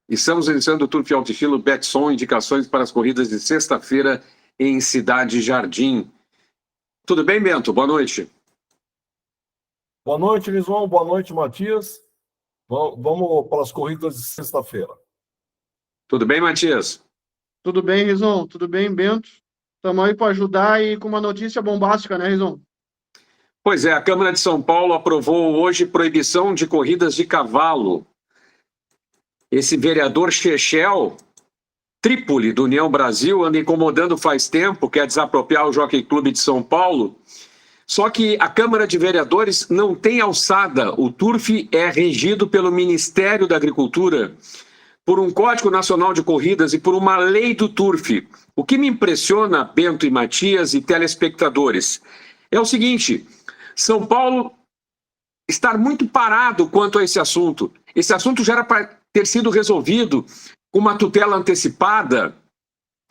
Estamos iniciando o Turf Alto Estilo Betson, indicações para as corridas de sexta-feira em Cidade Jardim. Tudo bem, Bento? Boa noite. Boa noite, Lisão. Boa noite, Matias. Vamos para as corridas de sexta-feira. Tudo bem, Matias? Tudo bem, Rizon? Tudo bem, Bento? Estamos aí para ajudar e com uma notícia bombástica, né, Rizon? Pois é, a Câmara de São Paulo aprovou hoje proibição de corridas de cavalo. Esse vereador Chechel Trípoli, do União Brasil, anda incomodando faz tempo, quer desapropriar o Jockey Clube de São Paulo. Só que a Câmara de Vereadores não tem alçada. O Turf é regido pelo Ministério da Agricultura, por um Código Nacional de Corridas e por uma lei do Turf. O que me impressiona, Bento e Matias e telespectadores, é o seguinte: São Paulo estar muito parado quanto a esse assunto. Esse assunto já era para ter sido resolvido com uma tutela antecipada,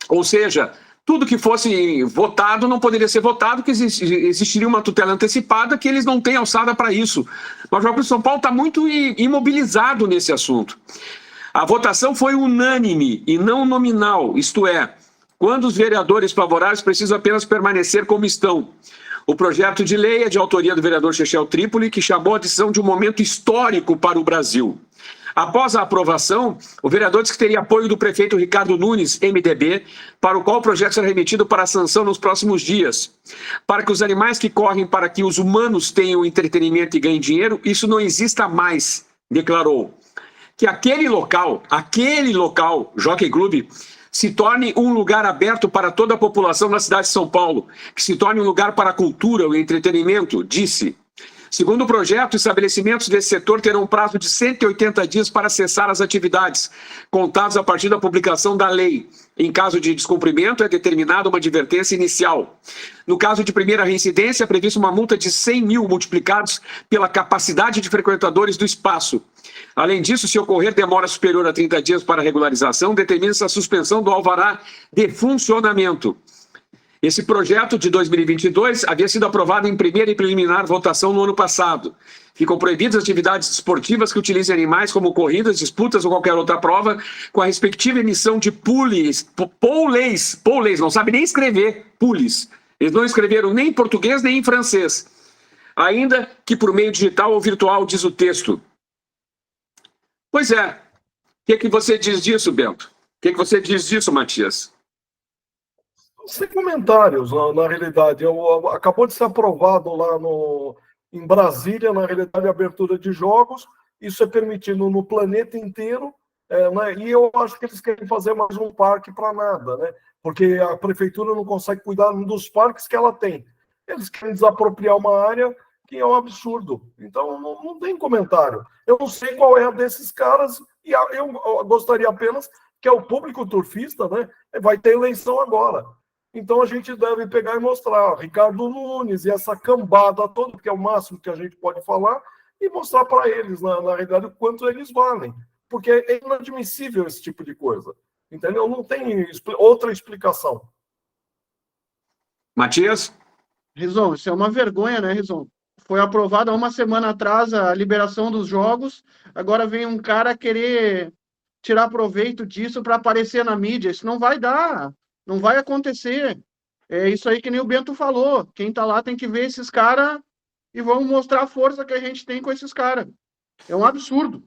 ou seja, tudo que fosse votado não poderia ser votado, porque existiria uma tutela antecipada que eles não têm alçada para isso. Mas o Jockey de São Paulo está muito imobilizado nesse assunto. A votação foi unânime e não nominal, isto é, quando os vereadores favoráveis precisam apenas permanecer como estão. O projeto de lei é de autoria do vereador Chechel Trípoli, que chamou a decisão de um momento histórico para o Brasil. Após a aprovação, o vereador disse que teria apoio do prefeito Ricardo Nunes, MDB, para o qual o projeto será remetido para a sanção nos próximos dias. Para que os animais que correm para que os humanos tenham entretenimento e ganhem dinheiro, isso não exista mais, declarou. Que aquele local, Jockey Club, se torne um lugar aberto para toda a população da cidade de São Paulo, que se torne um lugar para a cultura, o entretenimento, disse. Segundo o projeto, estabelecimentos desse setor terão um prazo de 180 dias para cessar as atividades, contados a partir da publicação da lei. Em caso de descumprimento, é determinada uma advertência inicial. No caso de primeira reincidência, é prevista uma multa de 100 mil multiplicados pela capacidade de frequentadores do espaço. Além disso, se ocorrer demora superior a 30 dias para regularização, determina-se a suspensão do alvará de funcionamento. Esse projeto de 2022 havia sido aprovado em primeira e preliminar votação no ano passado. Ficam proibidas atividades esportivas que utilizem animais como corridas, disputas ou qualquer outra prova, com a respectiva emissão de pouleys, não sabe nem escrever, pouleys. Eles não escreveram nem em português nem em francês. Ainda que por meio digital ou virtual, diz o texto. Pois é. O que você diz disso, Bento? O que você diz disso, Matias? Sem comentários, na realidade. Acabou de ser aprovado lá em Brasília, na realidade, a abertura de jogos. Isso é permitido no planeta inteiro, né? E eu acho que eles querem fazer mais um parque para nada, né? Porque a prefeitura não consegue cuidar dos parques que ela tem. Eles querem desapropriar uma área que é um absurdo. Então, não tem comentário. Eu não sei qual é a desses caras, e eu gostaria apenas que o público turfista, né, vai ter eleição agora. Então, a gente deve pegar e mostrar Ricardo Nunes e essa cambada toda, que é o máximo que a gente pode falar, e mostrar para eles, na realidade, o quanto eles valem. Porque é inadmissível esse tipo de coisa. Entendeu? Não tem outra explicação. Matias? Rizon, isso é uma vergonha, né, Rizon? Foi aprovada há uma semana atrás a liberação dos jogos, agora vem um cara querer tirar proveito disso para aparecer na mídia. Isso não vai dar. Não vai acontecer. É isso aí que nem o Bento falou. Quem tá lá tem que ver esses caras e vamos mostrar a força que a gente tem com esses caras. É um absurdo.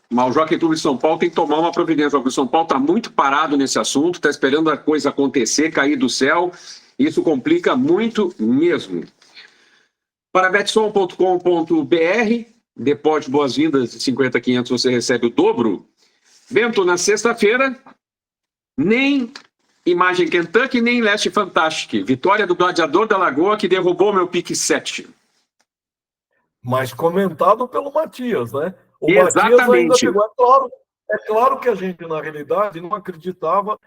Mas o Jockey Clube de São Paulo tem que tomar uma providência. O Jockey de São Paulo está muito parado nesse assunto, está esperando a coisa acontecer, cair do céu. Isso complica muito mesmo. Para betson.com.br, depósito boas-vindas de 50 a 500, você recebe o dobro. Bento, na sexta-feira, nem Imagem Kentucky, nem Leste Fantastic. Vitória do Gladiador da Lagoa, que derrubou meu pique 7. Mas comentado pelo Matias, né? O Exatamente. Matias ainda pegou. É claro que a gente, na realidade, não acreditava.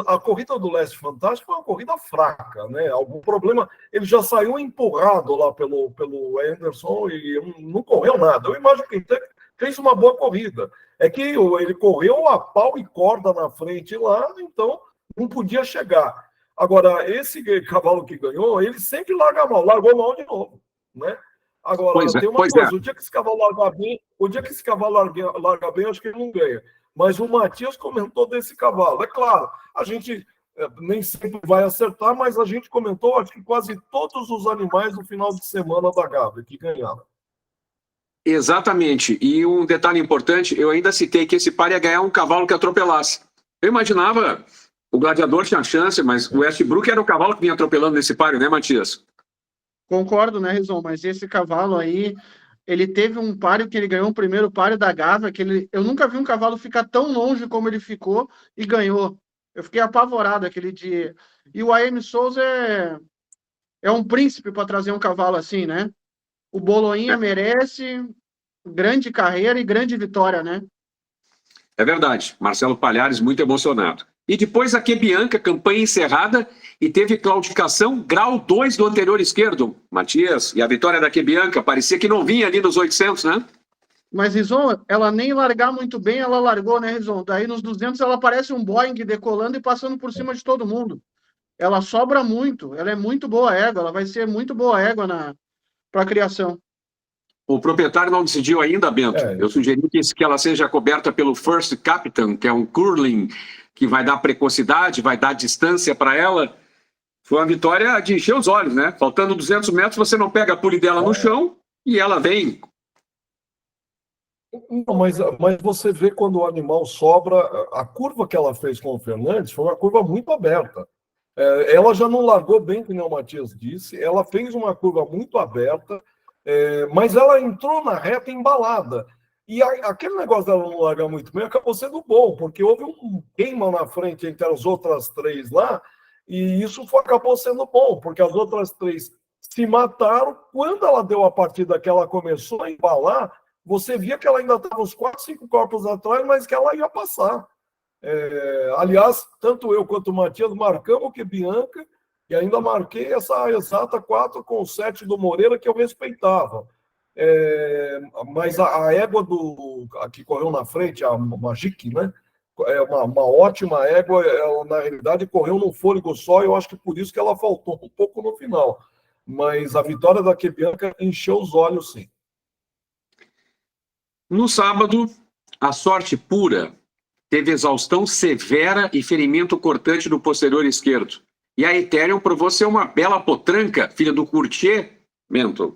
A corrida do Leste Fantástico foi uma corrida fraca, né? Algum problema. Ele já saiu empurrado lá pelo Anderson e não correu nada. O Imagem Kentucky fez uma boa corrida. É que ele correu a pau e corda na frente lá, então não podia chegar. Agora, esse cavalo que ganhou, ele sempre largou mal de novo, né? Agora, tem uma coisa, o dia que esse cavalo larga bem, eu acho que ele não ganha. Mas o Matias comentou desse cavalo. É claro, a gente nem sempre vai acertar, mas a gente comentou, acho que quase todos os animais no final de semana da Gávea que ganharam. Exatamente. E um detalhe importante, eu ainda citei que esse par ia ganhar um cavalo que atropelasse. Eu imaginava, o Gladiador tinha chance, mas o Westbrook era o cavalo que vinha atropelando nesse páreo, né, Matias? Concordo, né, Rizon? Mas esse cavalo aí, ele teve um páreo que ele ganhou o primeiro páreo da Gávea, eu nunca vi um cavalo ficar tão longe como ele ficou e ganhou. Eu fiquei apavorado aquele dia. E o AM Souza é um príncipe para trazer um cavalo assim, né? O Boloinha merece grande carreira e grande vitória, né? É verdade. Marcelo Palhares muito emocionado. E depois a Quebianca, campanha encerrada, e teve claudicação, grau 2 do anterior esquerdo, Matias. E a vitória da Quebianca parecia que não vinha ali nos 800, né? Mas, Rizon, ela nem largar muito bem, ela largou, né, Rizon? Daí nos 200 ela parece um Boeing decolando e passando por cima de todo mundo. Ela sobra muito, ela é muito boa égua, ela vai ser muito boa égua para a criação. O proprietário não decidiu ainda, Bento. Eu sugeri que ela seja coberta pelo First Captain, que é um curling que vai dar precocidade, vai dar distância para ela. Foi uma vitória de encher os olhos, né? Faltando 200 metros, você não pega a pule dela no chão e ela vem. Não, mas você vê quando o animal sobra, a curva que ela fez com o Fernandes foi uma curva muito aberta. Ela já não largou bem, como o Matias disse, ela fez uma curva muito aberta, mas ela entrou na reta embalada. E aquele negócio dela não largar muito bem acabou sendo bom, porque houve um queima na frente entre as outras três lá, e isso acabou sendo bom, porque as outras três se mataram. Quando ela deu a partida que ela começou a embalar, você via que ela ainda estava uns 4, 5 corpos atrás, mas que ela ia passar. Aliás, tanto eu quanto o Matias marcamos que Bianca, e ainda marquei essa exata 4,7 do Moreira, que eu respeitava. Mas a égua a que correu na frente, a Magic, né? É uma ótima égua, ela, na realidade, correu num fôlego só, e eu acho que por isso que ela faltou um pouco no final. Mas a vitória da Quebianca encheu os olhos, sim. No sábado, a sorte pura teve exaustão severa e ferimento cortante do posterior esquerdo. E a Ethereum provou ser uma bela potranca, filha do Courtier, Bento.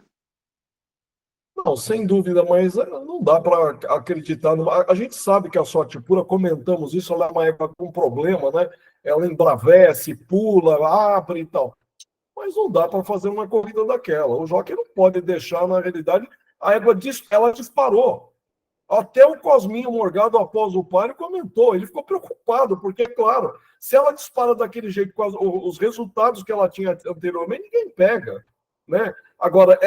Não, sem dúvida, mas não dá para acreditar. A gente sabe que a sorte pura, comentamos isso, ela é uma égua com problema, né? Ela embravece, pula, abre e tal. Mas não dá para fazer uma corrida daquela. O jockey não pode deixar, na realidade, a égua ela disparou. Até o Cosminho Morgado, após o páreo, comentou. Ele ficou preocupado, porque, claro, se ela dispara daquele jeito, com os resultados que ela tinha anteriormente, ninguém pega, né? Agora,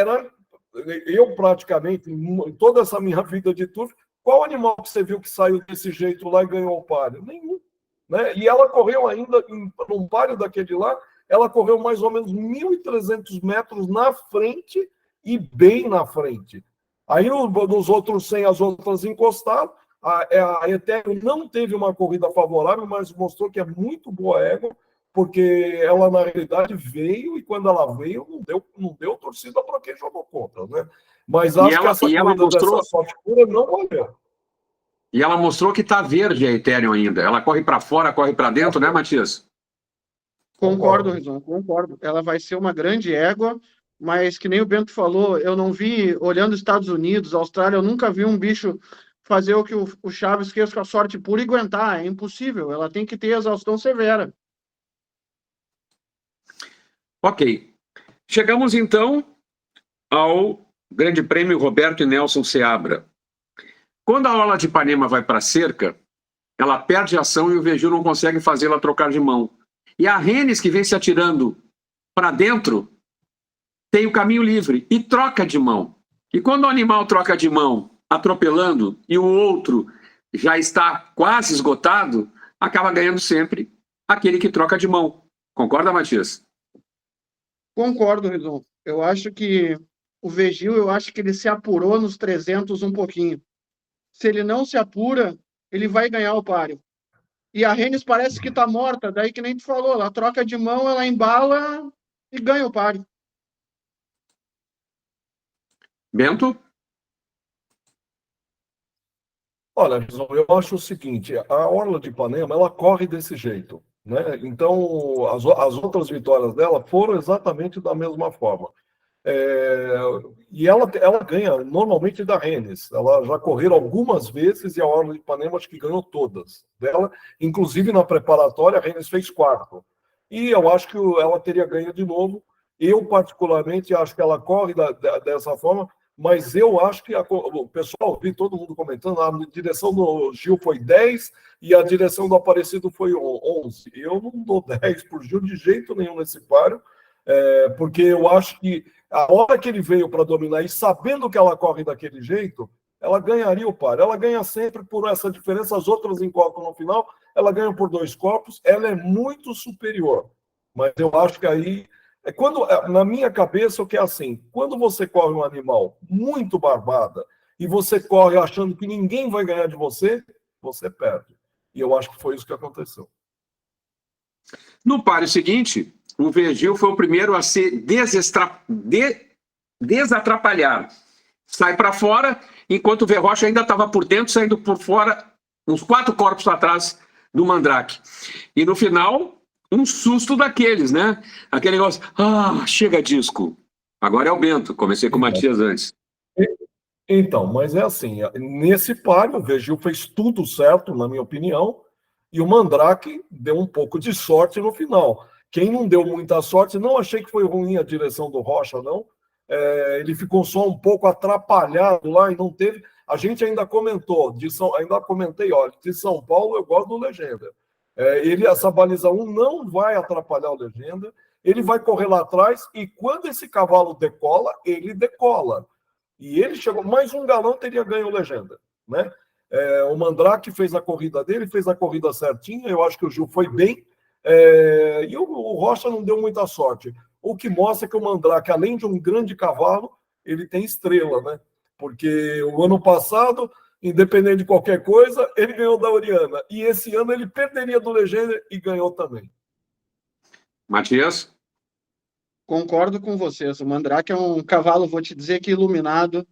eu praticamente, em toda essa minha vida de turf, qual animal que você viu que saiu desse jeito lá e ganhou o páreo? Nenhum. Né? E ela correu ainda, num páreo daquele lá, ela correu mais ou menos 1.300 metros na frente e bem na frente. Aí nos outros 100, as outras encostaram. A Ethereum não teve uma corrida favorável, mas mostrou que é muito boa égua, porque ela, na realidade, veio, e quando ela veio, não deu torcida para quem jogou contra, né? Mas acho que essa corrida dessa sorte pura não valeu. E ela mostrou que está verde a Ethereum ainda. Ela corre para fora, corre para dentro, né, Matias? Concordo, Rizon, concordo. Ela vai ser uma grande égua, mas que nem o Bento falou, eu não vi, olhando os Estados Unidos, Austrália, eu nunca vi um bicho fazer o que o Chaves fez com a sorte pura e aguentar. É impossível. Ela tem que ter exaustão severa. Ok. Chegamos, então, ao Grande Prêmio Roberto e Nelson Seabra. Quando a Orla de Ipanema vai para a cerca, ela perde a ação e o Veju não consegue fazê-la trocar de mão. E a Rennes, que vem se atirando para dentro, tem o caminho livre e troca de mão. E quando o animal troca de mão, atropelando, e o outro já está quase esgotado, acaba ganhando sempre aquele que troca de mão. Concorda, Matias? Concordo, Rizon. Eu acho que o Vegil, eu acho que ele se apurou nos 300 um pouquinho. Se ele não se apura, ele vai ganhar o páreo. E a Rennes parece que está morta, daí que nem tu falou, ela troca de mão, ela embala e ganha o páreo. Bento? Olha, Rizzo, eu acho o seguinte, a Orla de Ipanema, ela corre desse jeito, né? Então, as outras vitórias dela foram exatamente da mesma forma. É, e ela ganha normalmente da Rennes. Ela já correram algumas vezes e a Orla de Ipanema acho que ganhou todas dela. Inclusive na preparatória, a Rennes fez quarto. E eu acho que ela teria ganho de novo. Eu, particularmente, acho que ela corre dessa forma, mas eu acho que o pessoal, vi todo mundo comentando, a direção do Gil foi 10 e a direção do Aparecido foi 11. Eu não dou 10 por Gil de jeito nenhum nesse páreo, porque eu acho que a hora que ele veio para dominar e sabendo que ela corre daquele jeito, ela ganharia o par. Ela ganha sempre por essa diferença, as outras encostam no final, ela ganha por 2 corpos, ela é muito superior. Mas eu acho que aí na minha cabeça, o que é assim, quando você corre um animal muito barbada e você corre achando que ninguém vai ganhar de você, você perde. E eu acho que foi isso que aconteceu. No páreo seguinte, o Vergil foi o primeiro a se desatrapalhar. Sai para fora, enquanto o Verrocha ainda estava por dentro, saindo por fora, uns 4 corpos atrás do Mandrake. E no final, um susto daqueles, né? Aquele negócio, chega disco. Agora é o Bento, comecei com o Matias antes. Então, mas é assim, nesse páreo, o Vergil fez tudo certo, na minha opinião, e o Mandrake deu um pouco de sorte no final. Quem não deu muita sorte, não achei que foi ruim a direção do Rocha, não. Ele ficou só um pouco atrapalhado lá e não teve. A gente ainda comentou, ainda comentei, olha, de São Paulo eu gosto do Legenda. Essa baliza 1 não vai atrapalhar o Legenda, ele vai correr lá atrás e quando esse cavalo decola, ele decola. E ele chegou, mais um galão teria ganho o Legenda, né? O Mandrake fez a corrida dele, fez a corrida certinha, eu acho que o Gil foi bem, e o Rocha não deu muita sorte. O que mostra que o Mandrake, além de um grande cavalo, ele tem estrela, né? Porque o ano passado, independente de qualquer coisa, ele ganhou da Oriana. E esse ano ele perderia do Legenda e ganhou também. Matias? Concordo com vocês. O Mandrake é um cavalo, vou te dizer que iluminado,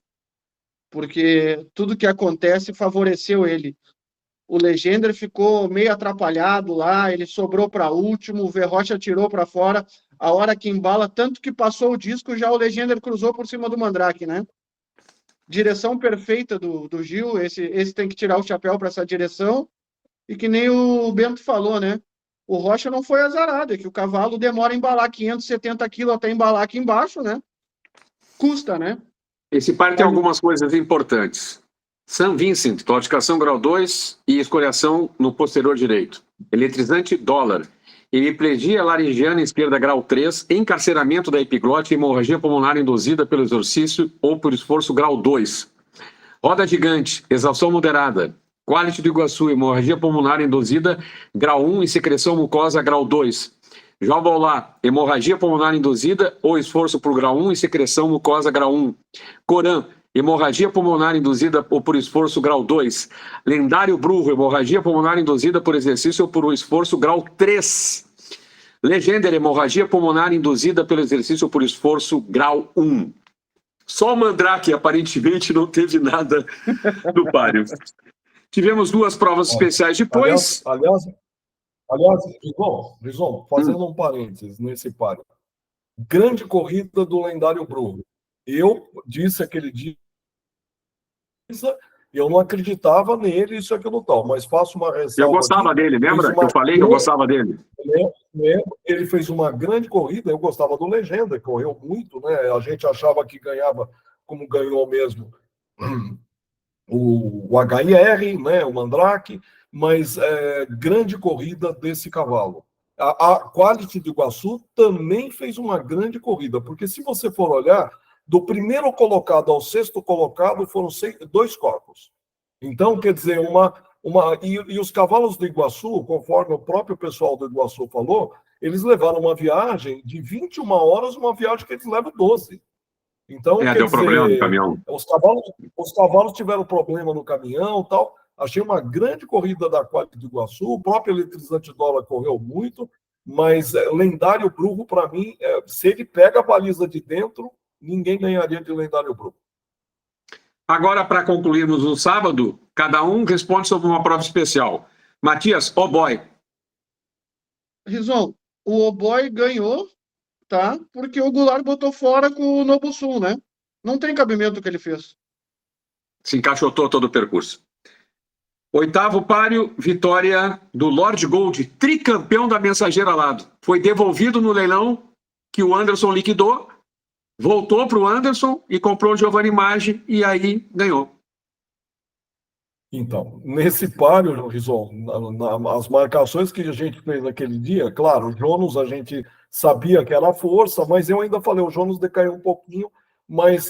porque tudo que acontece favoreceu ele. O Legendre ficou meio atrapalhado lá, ele sobrou para último, o Verrocha tirou para fora, a hora que embala, tanto que passou o disco, já o Legendre cruzou por cima do Mandrake, né? Direção perfeita do Gil, esse tem que tirar o chapéu para essa direção, e que nem o Bento falou, né? O Rocha não foi azarado, é que o cavalo demora a embalar 570 quilos até embalar aqui embaixo, né? Custa, né? Esse par tem algumas coisas importantes. St. Vincent, claudicação grau 2 e escoriação no posterior direito. Eletrizante dólar. Hemiplegia laringiana esquerda grau 3, encarceramento da epiglote e hemorragia pulmonar induzida pelo exercício ou por esforço grau 2. Roda gigante, exaustão moderada. Quality do Iguaçu, hemorragia pulmonar induzida grau 1 e secreção mucosa grau 2. João Baulá, hemorragia pulmonar induzida ou esforço por grau 1 e secreção mucosa grau 1. Coran, hemorragia pulmonar induzida ou por esforço grau 2. Lendário Brujo, hemorragia pulmonar induzida por exercício ou por esforço grau 3. Legender, hemorragia pulmonar induzida pelo exercício ou por esforço grau 1. Só o Mandrake aparentemente não teve nada no páreo. Tivemos 2 provas especiais depois. Aliás, Rison, fazendo um parênteses nesse páreo. Grande corrida do lendário Bruno. Eu disse aquele dia, eu não acreditava nele, isso, aquilo tal, mas faço uma ressalva. Eu gostava aqui, dele, lembra? Que eu falei que eu gostava dele. Ele fez uma grande corrida, eu gostava do Legenda, correu muito, né? A gente achava que ganhava, como ganhou mesmo, o HIR, né? O Mandrake, mas grande corrida desse cavalo. A Quality do Iguaçu também fez uma grande corrida, porque se você for olhar, do primeiro colocado ao 6º colocado foram 2 corpos. Então, quer dizer, e os cavalos do Iguaçu, conforme o próprio pessoal do Iguaçu falou, eles levaram uma viagem de 21 horas, uma viagem que eles levam 12. Então, quer deu dizer, problema no caminhão. Os cavalos tiveram problema no caminhão e tal. Achei uma grande corrida da Quality do Iguaçu, o próprio Eletrizante Dólar correu muito, mas Lendário Brujo, para mim, se ele pega a baliza de dentro, ninguém ganharia de Lendário Brujo. Agora, para concluirmos no sábado, cada um responde sobre uma prova especial. Matias, oh boy. Rison, o Oboy ganhou, tá? Porque o Goulart botou fora com o Nobusul, né? Não tem cabimento o que ele fez. Se encaixotou todo o percurso. Oitavo páreo, vitória do Lord Gold, tricampeão da Mensageira Alado. Foi devolvido no leilão que o Anderson liquidou, voltou para o Anderson e comprou o Giovanni Maggi e aí ganhou. Então, nesse páreo, Rison, as marcações que a gente fez naquele dia, claro, o Jonas a gente sabia que era força, mas eu ainda falei, o Jonas decaiu um pouquinho, mas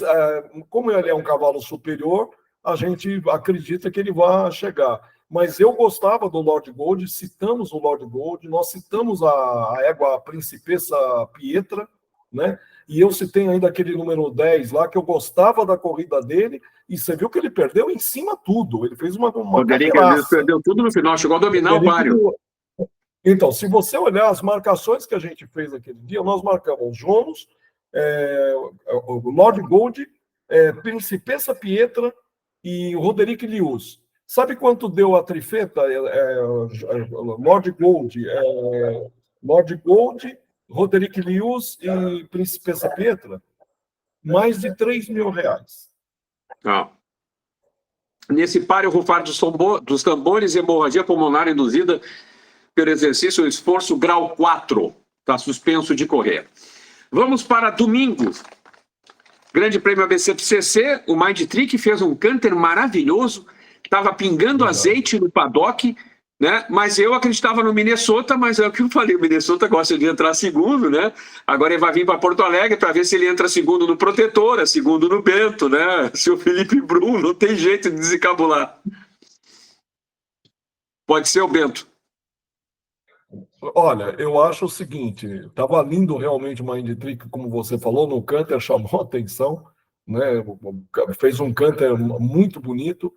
como ele é um cavalo superior, a gente acredita que ele vai chegar. Mas eu gostava do Lord Gold, citamos o Lord Gold, nós citamos a égua Principessa Pietra, né? E eu citei ainda aquele número 10 lá, que eu gostava da corrida dele, e você viu que ele perdeu em cima tudo. Ele fez uma Roderick perdeu tudo no final, chegou a dominar o páreo. Então, se você olhar as marcações que a gente fez aquele dia, nós marcamos Jonas, o Lord Gold, Principessa Pietra e o Roderick Lius. Sabe quanto deu a trifeta? Lord Gold, Roderick Lius e Principessa Pietra? Mais de R$3.000. Ah. Nesse páreo, rufar dos tambores e hemorragia pulmonar induzida pelo exercício ou esforço grau 4. Está suspenso de correr. Vamos para domingo. Grande Prêmio ABCCC, o Mind Trick fez um canter maravilhoso, estava pingando azeite no paddock, né? Mas eu acreditava no Minnesota, mas é o que eu falei, o Minnesota gosta de entrar segundo, né? Agora ele vai vir para Porto Alegre para ver se ele entra segundo no Protetora, segundo no Bento, né? Seu Felipe Brum, não tem jeito de desencabular. Pode ser o Bento. Olha, eu acho o seguinte, estava lindo realmente o Mind Trick, como você falou, no canter chamou a atenção, né? Fez um canter muito bonito.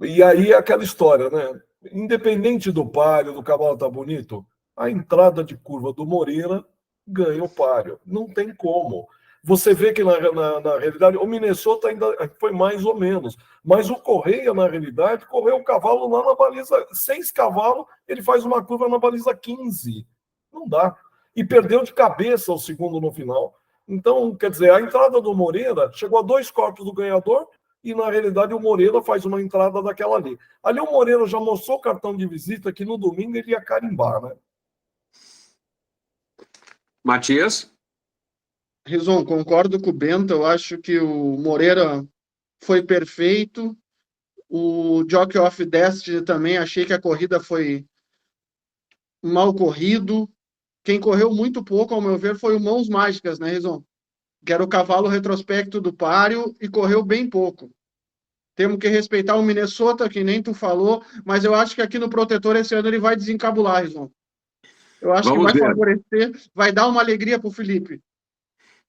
E aí aquela história, né? Independente do páreo, do cavalo tá bonito, a entrada de curva do Moreira ganha o páreo. Não tem como. Você vê que na realidade o Minnesota ainda foi mais ou menos, mas o Correia, na realidade, correu o cavalo lá na baliza 6 cavalos, ele faz uma curva na baliza 15. Não dá. E perdeu de cabeça o segundo no final. Então, quer dizer, a entrada do Moreira chegou a 2 corpos do ganhador e, na realidade, o Moreira faz uma entrada daquela ali. Ali o Moreira já mostrou o cartão de visita que no domingo ele ia carimbar, né? Matias? Rison, concordo com o Bento, eu acho que o Moreira foi perfeito. O Jockey of Destiny também, achei que a corrida foi mal corrido. Quem correu muito pouco, ao meu ver, foi o Mãos Mágicas, né, Rison? Que era o cavalo retrospecto do páreo e correu bem pouco. Temos que respeitar o Minnesota, que nem tu falou, mas eu acho que aqui no Protetor esse ano ele vai desencabular, Rison. Eu acho que vai favorecer, vai dar uma alegria para o Felipe.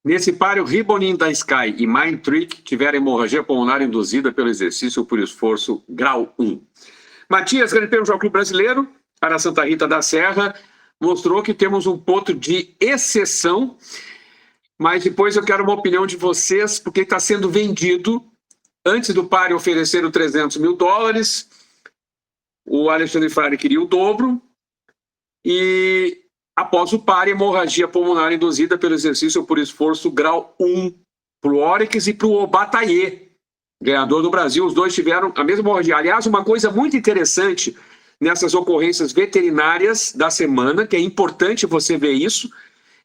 Nesse páreo, Ribonin da Sky e Mind Trick tiveram hemorragia pulmonar induzida pelo exercício ou por esforço grau 1. Matias, Grande Prêmio Jockey Brasileiro, para Santa Rita da Serra, mostrou que temos um ponto de exceção, mas depois eu quero uma opinião de vocês, porque está sendo vendido. Antes do páreo ofereceram $300 mil, o Alexandre Frade queria o dobro, e após o páreo, hemorragia pulmonar induzida pelo exercício ou por esforço grau 1 para o Oryx e para o Obataie, ganhador do Brasil. Os dois tiveram a mesma hemorragia. Aliás, uma coisa muito interessante nessas ocorrências veterinárias da semana, que é importante você ver isso,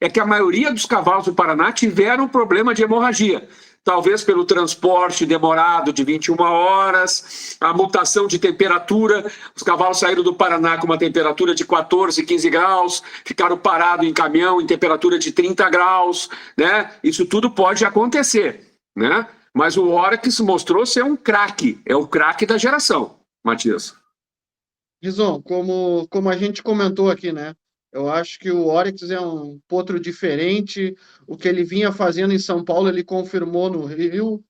é que a maioria dos cavalos do Paraná tiveram problema de hemorragia. Talvez pelo transporte demorado de 21 horas, a mutação de temperatura. Os cavalos saíram do Paraná com uma temperatura de 14, 15 graus, ficaram parados em caminhão em temperatura de 30 graus, né? Isso tudo pode acontecer, né? Mas o Oryx mostrou ser um craque, é o craque da geração, Matias. Rison, como a gente comentou aqui, né? Eu acho que o Oryx é um potro diferente. O que ele vinha fazendo em São Paulo, ele confirmou no Rio.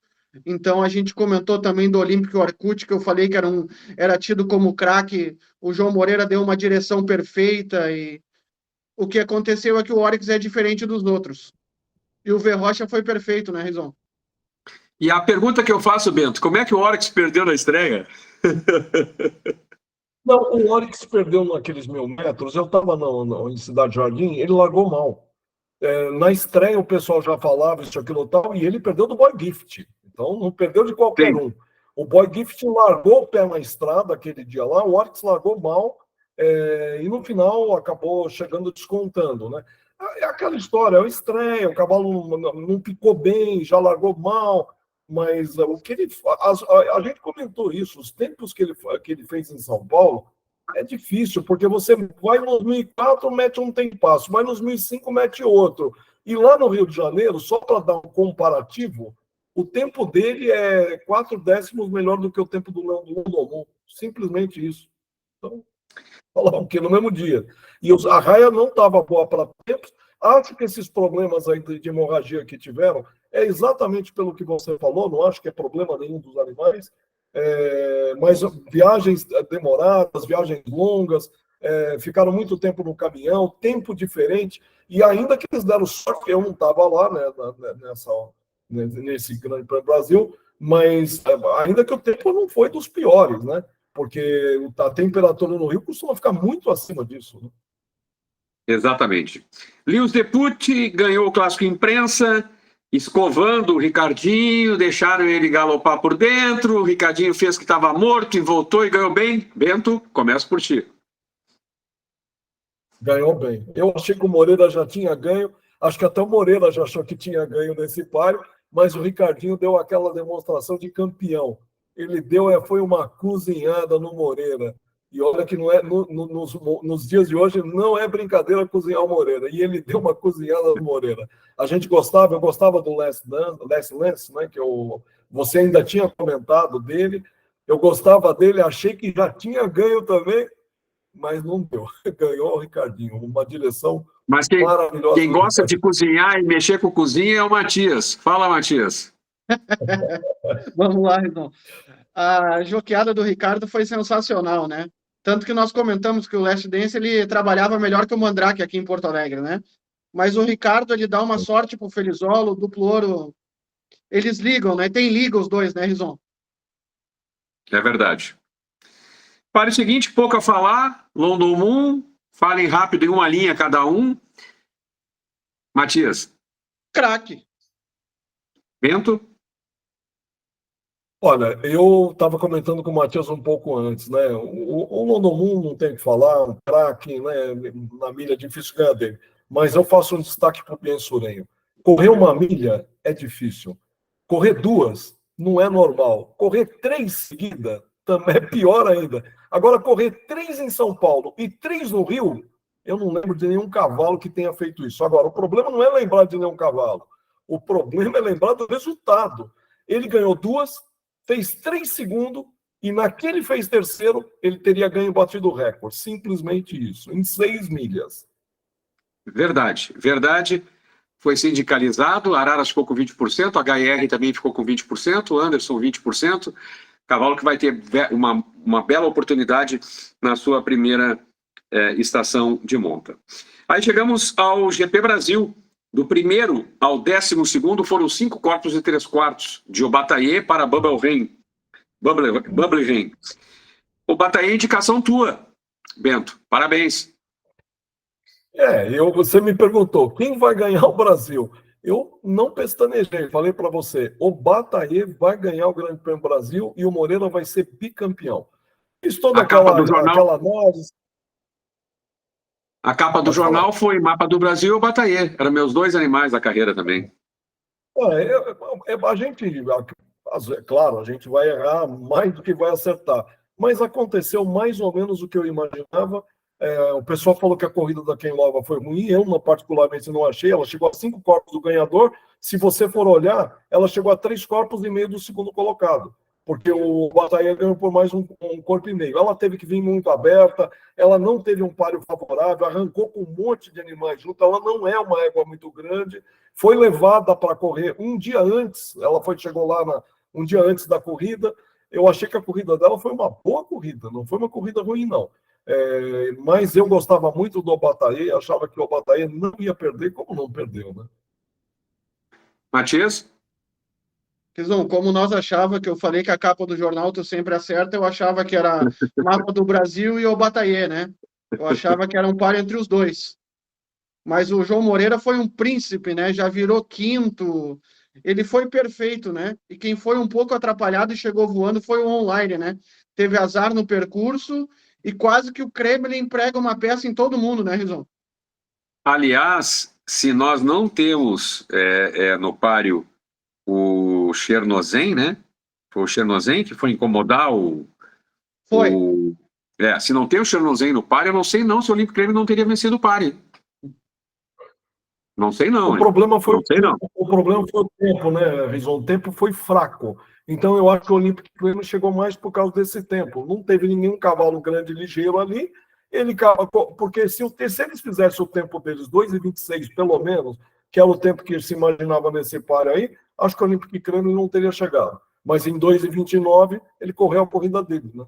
Então, a gente comentou também do Olímpico Orkut, que eu falei que era tido como craque. O João Moreira deu uma direção perfeita. E o que aconteceu é que o Oryx é diferente dos outros. E o V. Rocha foi perfeito, né, Rison? E a pergunta que eu faço, Bento, como é que o Oryx perdeu na estreia? Não, o Oryx perdeu naqueles 1.000 metros. Eu estava em Cidade Jardim, ele largou mal. Na estreia, o pessoal já falava isso, aquilo tal, e ele perdeu do Boy Gift. Então, não perdeu de qualquer Sim. um. O Boy Gift largou o pé na estrada aquele dia lá, o Oryx largou mal, e no final acabou chegando descontando, né? É aquela história, é a estreia, o cavalo não picou bem, já largou mal, mas o que ele a gente comentou isso, os tempos que ele fez em São Paulo é difícil, porque você vai nos 1.004, mete um tempasso, vai nos 1.005, mete outro. E lá no Rio de Janeiro, só para dar um comparativo, o tempo dele é 4 décimos melhor do que o tempo do London. Simplesmente isso. Então, falar o quê? No mesmo dia. E a raia não estava boa para tempos. Acho que esses problemas aí de hemorragia que tiveram é exatamente pelo que você falou, não acho que é problema nenhum dos animais, mas viagens demoradas, viagens longas, ficaram muito tempo no caminhão, tempo diferente, e ainda que eles deram sorte, eu não estava lá, né, nesse Grande Prêmio Brasil, mas ainda que o tempo não foi dos piores, né? Porque a temperatura no Rio costuma ficar muito acima disso. Né? Exatamente. Lewis Deputy ganhou o Clássico Imprensa, escovando o Ricardinho, deixaram ele galopar por dentro, o Ricardinho fez que estava morto e voltou e ganhou bem. Bento, começa por ti. Ganhou bem. Eu achei que o Moreira já tinha ganho, acho que até o Moreira já achou que tinha ganho nesse páreo, mas o Ricardinho deu aquela demonstração de campeão. Ele foi uma cozinhada no Moreira. E olha que não é nos dias de hoje não é brincadeira cozinhar o Moreira. E ele deu uma cozinhada no Moreira. Eu gostava do Last Lance, né? Você ainda tinha comentado dele. Eu gostava dele, achei que já tinha ganho também, mas não deu. Ganhou o Ricardinho, uma direção Mas maravilhosa. quem gosta de cozinhar e mexer com cozinha é o Matias. Fala, Matias. Vamos lá, então. A joqueada do Ricardo foi sensacional, né? Tanto que nós comentamos que o Last Dance ele trabalhava melhor que o Mandrake aqui em Porto Alegre, né? Mas o Ricardo ele dá uma sorte pro Felizolo, o duplo ouro. Eles ligam, né? Tem liga os dois, né, Rison? É verdade. Para o seguinte, pouco a falar. London Moon, falem rápido em uma linha cada um. Matias. Craque. Bento. Olha, eu estava comentando com o Matheus um pouco antes, né? O London Moon não tem o que falar, um craque, né? Na milha é difícil ganhar dele. Mas eu faço um destaque para o Bien Surenho. Correr uma milha é difícil. Correr duas não é normal. Correr 3 seguidas também é pior ainda. Agora, correr 3 em São Paulo e 3 no Rio, eu não lembro de nenhum cavalo que tenha feito isso. Agora, o problema não é lembrar de nenhum cavalo. O problema é lembrar do resultado. Ele ganhou 2, fez 3 segundos, e naquele fez terceiro, ele teria ganho batido o recorde. Simplesmente isso, em 6 milhas. Verdade, verdade. Foi sindicalizado, Araras ficou com 20%, a HR também ficou com 20%, Anderson 20%. Cavalo que vai ter uma bela oportunidade na sua primeira estação de monta. Aí chegamos ao GP Brasil. Do primeiro ao 12º foram 5 corpos e 3 quartos, de Obataie para Bubble Rain. Obataie é indicação tua, Bento. Parabéns. Você me perguntou, quem vai ganhar o Brasil? Eu não pestanejei, falei para você, o Bataie vai ganhar o Grande Prêmio Brasil e o Moreira vai ser bicampeão. Fiz toda aquela análise. A capa do jornal foi Mapa do Brasil e o Bataie. Eram meus 2 animais da carreira também. A gente, claro, a gente vai errar mais do que vai acertar. Mas aconteceu mais ou menos o que eu imaginava. O pessoal falou que a corrida da Ken Lova foi ruim. Eu, particularmente, não achei. Ela chegou a 5 corpos do ganhador. Se você for olhar, ela chegou a 3 corpos e meio do segundo colocado. Porque o Bataille ganhou por mais um corpo e meio. Ela teve que vir muito aberta, ela não teve um páreo favorável, arrancou com um monte de animais junto. Ela não é uma égua muito grande. Foi levada para correr um dia antes. Ela chegou lá um dia antes da corrida. Eu achei que a corrida dela foi uma boa corrida, não foi uma corrida ruim, não. Mas eu gostava muito do Bataille, achava que o Bataille não ia perder, como não perdeu, né? Matias? Kizão, como nós achava que eu falei que a capa do jornal tu sempre acerta, eu achava que era Mapa do Brasil e o Bataillé, né? Eu achava que era um par entre os dois. Mas o João Moreira foi um príncipe, né? Já virou quinto. Ele foi perfeito, né? E quem foi um pouco atrapalhado e chegou voando foi o online, né? Teve azar no percurso e quase que o Kremlin emprega uma peça em todo mundo, né, Rizon? Aliás, se nós não temos no páreo o Chernozen, né? Foi o Chernozen que foi incomodar Foi. se não tem o Chernozen no páreo, eu não sei não se o Olympic Leme não teria vencido o páreo. Não sei não. O problema foi, não sei não. o problema foi o tempo, né, Rizon? O tempo foi fraco. Então eu acho que o Olympic Leme chegou mais por causa desse tempo. Não teve nenhum cavalo grande e ligeiro ali. Porque se eles fizessem o tempo deles, 2:26 pelo menos, que era o tempo que se imaginava nesse par aí, acho que o Olympic Leme não teria chegado. Mas em 2:29 ele correu a corrida dele, né?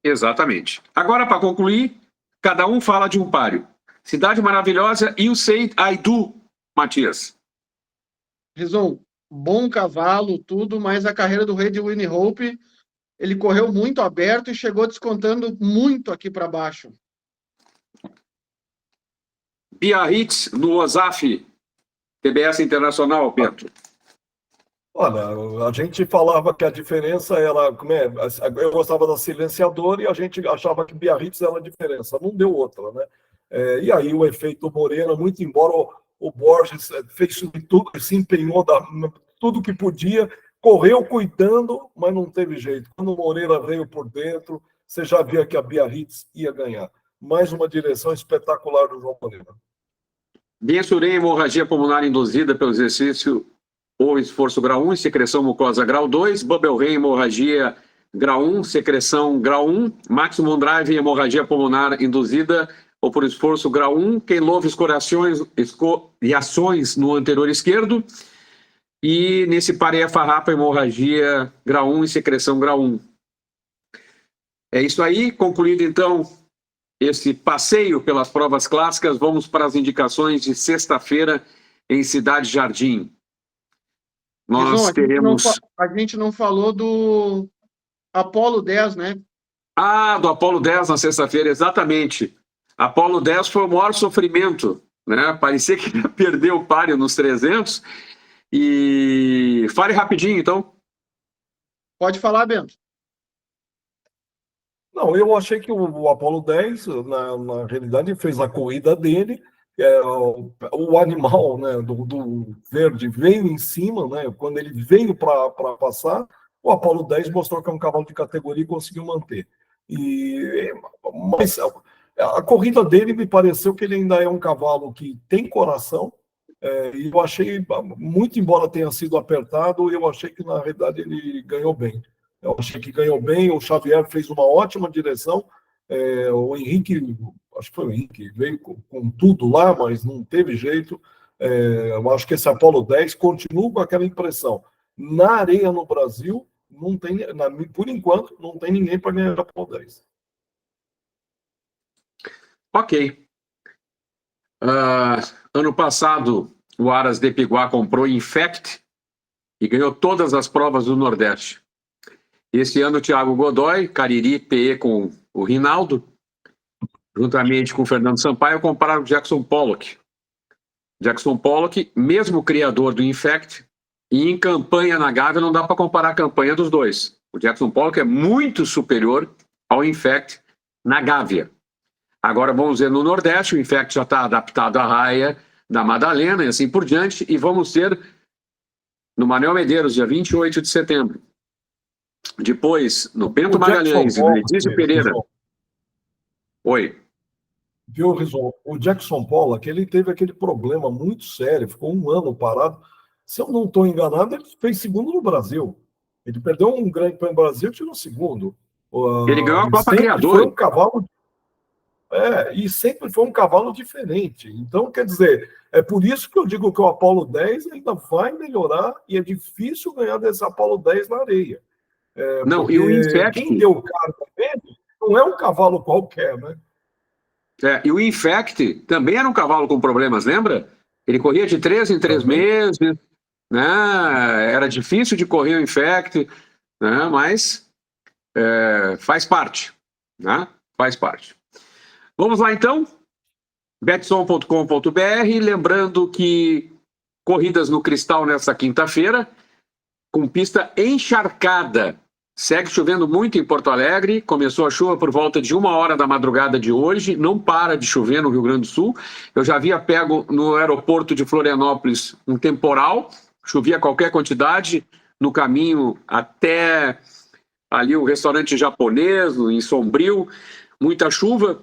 Exatamente. Agora, para concluir, cada um fala de um páreo. Cidade Maravilhosa e o Say I Do, Matias. Rizon, bom cavalo, tudo, mas a carreira do Rei de Winnie Hope, ele correu muito aberto e chegou descontando muito aqui para baixo. Biarritz no Osaf, TBS Internacional, Pedro. Olha, a gente falava que a diferença era, eu gostava da silenciadora e a gente achava que Biarritz era a diferença, não deu outra, né? E aí o efeito Moreira, muito embora o Borges fez tudo, se empenhou tudo que podia, correu cuidando, mas não teve jeito. Quando o Moreira veio por dentro, você já via que a Biarritz ia ganhar. Mais uma direção espetacular do João Moreira. Bensurei, hemorragia pulmonar induzida pelo exercício ou esforço grau 1, secreção mucosa grau 2, Bubble Rain, hemorragia grau 1, secreção grau 1, Maximum Drive, hemorragia pulmonar induzida ou por esforço grau 1, Keylove, escoriações no anterior esquerdo, e nesse paré farrapa, hemorragia grau 1 e secreção grau 1. É isso aí, concluído então esse passeio pelas provas clássicas, vamos para as indicações de sexta-feira em Cidade Jardim. Nós Rizon, teremos... a gente não falou do Apolo 10, né? Do Apolo 10 na sexta-feira, exatamente. Apolo 10 foi o maior sofrimento, né? Parecia que ia perder o páreo nos 300. E fale rapidinho, então. Pode falar, Bento. Não, eu achei que o Apolo 10, na realidade, fez a corrida dele. O animal, né, do verde veio em cima, né? Quando ele veio para passar, o Apolo 10 mostrou que é um cavalo de categoria e conseguiu manter. Mas a corrida dele me pareceu que ele ainda é um cavalo que tem coração. E eu achei, muito embora tenha sido apertado, eu achei que na realidade ele ganhou bem. Eu achei que ganhou bem, o Xavier fez uma ótima direção, o Henrique, acho que foi o Henrique, veio com tudo lá, mas não teve jeito. Eu acho que esse Apolo 10 continua com aquela impressão. Na areia no Brasil, não tem, por enquanto, não tem ninguém para ganhar o Apolo 10. Ok. Ano passado, o Aras de Piguá comprou Infect e ganhou todas as provas do Nordeste. Esse ano, o Thiago Godoy, Cariri, PE com o Rinaldo, juntamente com o Fernando Sampaio, compraram o Jackson Pollock. Jackson Pollock, mesmo criador do Infect, e em campanha na Gávea não dá para comparar a campanha dos dois. O Jackson Pollock é muito superior ao Infect na Gávea. Agora vamos ver no Nordeste, o Infect já está adaptado à raia da Madalena e assim por diante, e vamos ter no Manuel Medeiros, dia 28 de setembro. Depois, no Bento Magalhães, no Edício Pereira. Oi. Viu, Rizon? O Jackson Pollock, ele teve aquele problema muito sério, ficou um ano parado. Se eu não estou enganado, ele fez segundo no Brasil. Ele perdeu um grande prêmio no Brasil e tirou segundo. Ele ganhou a Copa Criador. Foi um cavalo... e sempre foi um cavalo diferente. Então, quer dizer, é por isso que eu digo que o Apolo 10 ainda vai melhorar e é difícil ganhar desse Apolo 10 na areia. Não, e o Infect... Quem deu carta dele não é um cavalo qualquer, né? E o Infect também era um cavalo com problemas, lembra? Ele corria de 3 em 3 meses, né? Era difícil de correr o Infect, né? Mas faz parte, né? Faz parte. Vamos lá, então. Betson.com.br, lembrando que corridas no Cristal nessa quinta-feira, com pista encharcada. Segue chovendo muito em Porto Alegre, começou a chuva por volta de 1h da madrugada de hoje, não para de chover no Rio Grande do Sul. Eu já havia pego no aeroporto de Florianópolis um temporal, chovia qualquer quantidade no caminho até ali o restaurante japonês, em Sombrio, muita chuva,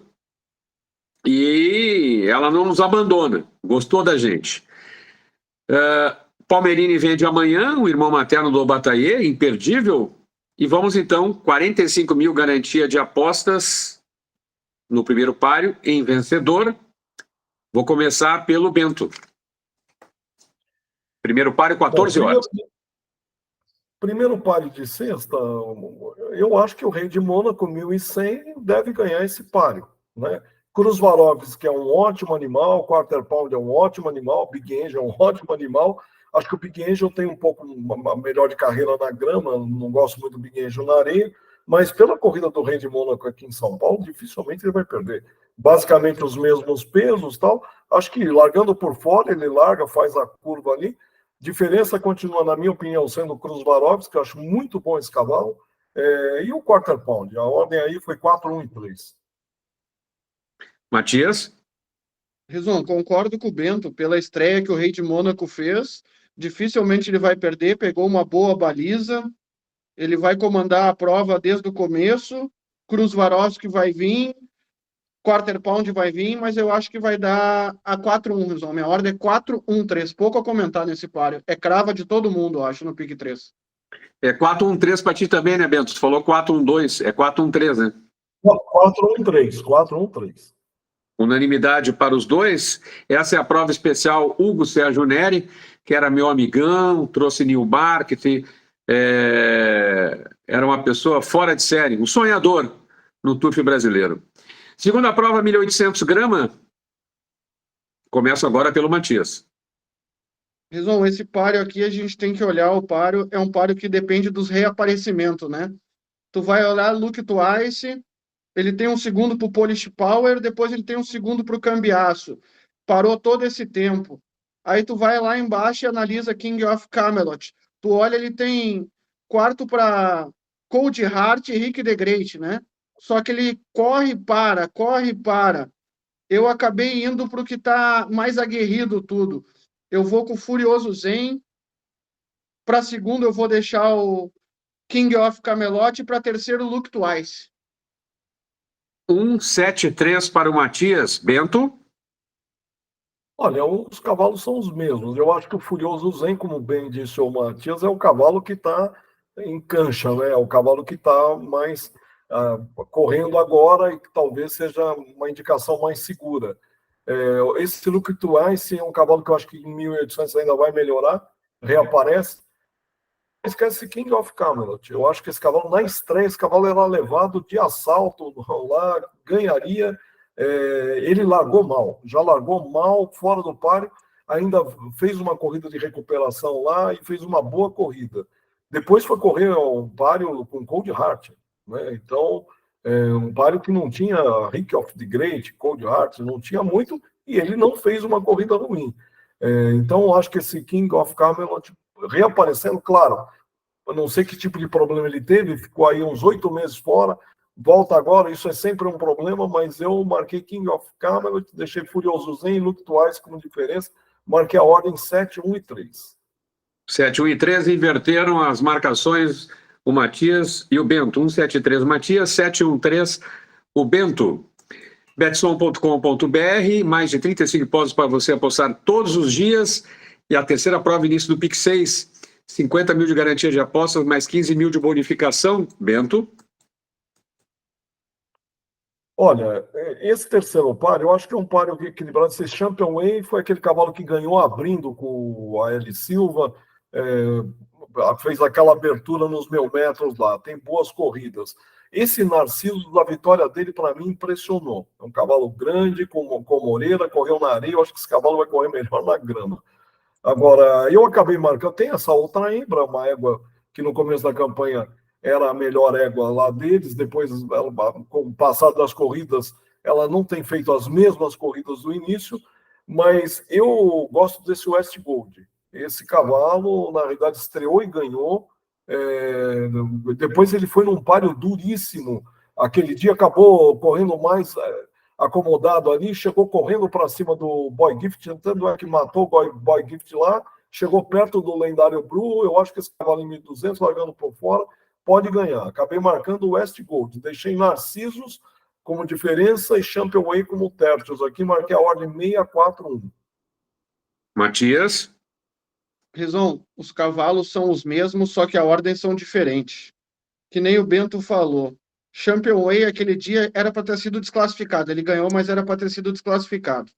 e ela não nos abandona, gostou da gente. Palmeirini vende amanhã, o irmão materno do Bataillé, imperdível. E vamos então, 45 mil garantia de apostas no primeiro páreo, em vencedor. Vou começar pelo Bento. Primeiro páreo, 14 horas. Primeiro páreo de sexta, eu acho que o Rei de Mônaco, 1.100, deve ganhar esse páreo, né? Kruzvarovski, que é um ótimo animal, Quarter Pound é um ótimo animal, Big Angel é um ótimo animal. Acho que o Big Angel tem um pouco uma melhor de carreira na grama, não gosto muito do Big Angel na areia, mas pela corrida do Rei de Mônaco aqui em São Paulo, dificilmente ele vai perder. Basicamente os mesmos pesos, tal. Acho que largando por fora, ele larga, faz a curva ali. Diferença continua, na minha opinião, sendo o Kruzvarovski, que eu acho muito bom esse cavalo, e o Quarter Pound. A ordem aí foi 4, 1 e 3. Matias? Rizon, concordo com o Bento, pela estreia que o Rei de Mônaco fez, dificilmente ele vai perder, pegou uma boa baliza, ele vai comandar a prova desde o começo, Kruzvarovski vai vir, Quarter Pound vai vir, mas eu acho que vai dar a 4-1, Rizon. Minha ordem é 4-1-3, pouco a comentar nesse páreo. É crava de todo mundo, eu acho, no pique 3. É 4-1-3 para ti também, né, Bento? Tu falou 4-1-2, é 4-1-3, né? 4, 1, 3. 4, 1, 3. Unanimidade para os dois. Essa é a prova especial Hugo Sérgio Neri, que era meu amigão, trouxe Nilbar, que era uma pessoa fora de série, um sonhador no turf brasileiro. Segunda prova, 1.800 gramas. Começo agora pelo Matias. Rizon, esse páreo aqui a gente tem que olhar, o páreo é um páreo que depende dos reaparecimentos, né? Tu vai olhar Look Twice, ele tem um segundo para o Polish Power, depois ele tem um segundo para o Cambiaço. Parou todo esse tempo. Aí tu vai lá embaixo e analisa King of Camelot. Tu olha, ele tem quarto para Cold Heart e Rick the Great, né? Só que ele corre e para. Eu acabei indo para o que está mais aguerrido tudo. Eu vou com o Furioso Zen. Para segundo, eu vou deixar o King of Camelot. E para terceiro, Look Twice. 1-7-3 para o Matias. Bento? Olha, os cavalos são os mesmos. Eu acho que o Furioso Zen, como bem disse o Matias, é o cavalo que está em cancha, né? É o cavalo que está mais correndo agora e que talvez seja uma indicação mais segura. Esse Look Twice é um cavalo que eu acho que em 1.800 ainda vai melhorar, reaparece. Esquece King of Camelot. Eu acho que esse cavalo, na estreia, esse cavalo era levado de assalto lá, ganharia. Ele largou mal, já largou mal, fora do páreo, ainda fez uma corrida de recuperação lá e fez uma boa corrida. Depois foi correr um páreo com Cold Heart, né? Então, um páreo que não tinha Rick of the Great, Cold Heart, não tinha muito, e ele não fez uma corrida ruim. Então, acho que esse King of Camelot reaparecendo, claro, eu não sei que tipo de problema ele teve, ficou aí uns 8 meses fora, volta agora, isso é sempre um problema, mas eu marquei King of Camelot, deixei Furioso Zen e Look Twice como diferença, marquei a ordem 7, 1 e 3. 7, 1 e 3, inverteram as marcações o Matias e o Bento. 1-7-3 o Matias, 7-1-3 o Bento. Betson.com.br, mais de 35 hipóteses para você apostar todos os dias. E a terceira prova, início do Pique 6, 50 mil de garantia de apostas, mais 15 mil de bonificação. Bento? Olha, esse terceiro páreo, eu acho que é um páreo equilibrado. Esse Champion Way foi aquele cavalo que ganhou abrindo com a L. Silva, fez aquela abertura nos 1.000 metros lá, tem boas corridas. Esse Narciso, a vitória dele, para mim, impressionou. É um cavalo grande, com Moreira, correu na areia, eu acho que esse cavalo vai correr melhor na grama. Agora, eu acabei marcando, tem essa outra hembra, uma égua que no começo da campanha era a melhor égua lá deles, depois, com o passar das corridas, ela não tem feito as mesmas corridas do início, mas eu gosto desse West Gold. Esse cavalo, na realidade, estreou e ganhou. Depois ele foi num páreo duríssimo. Aquele dia acabou correndo mais acomodado ali, chegou correndo para cima do Boy Gift, tanto é que matou o Boy Gift lá, chegou perto do lendário Bru. Eu acho que esse cavalo em 1.200, largando por fora, pode ganhar. Acabei marcando o West Gold, deixei Narcisos como diferença e Champion Way como tertios. Aqui marquei a ordem 641. Matias? Rison, os cavalos são os mesmos, só que a ordem são diferentes. Que nem o Bento falou. Champion Way, aquele dia, era para ter sido desclassificado. Ele ganhou, mas era para ter sido desclassificado.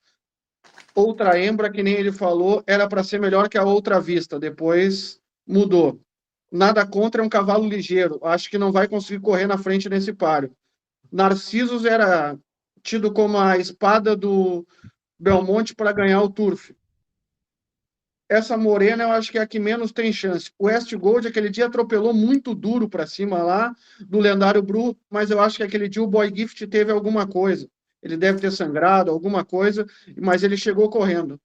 Outra hembra, que nem ele falou, era para ser melhor que a Outra Vista. Depois mudou. Nada contra, é um cavalo ligeiro. Acho que não vai conseguir correr na frente nesse páreo. Narcisos era tido como a espada do Belmonte para ganhar o Turf. Essa Morena eu acho que é a que menos tem chance. O West Gold aquele dia atropelou muito duro para cima lá do lendário Bru, mas eu acho que aquele dia o Boy Gift teve alguma coisa. Ele deve ter sangrado, alguma coisa, mas ele chegou correndo.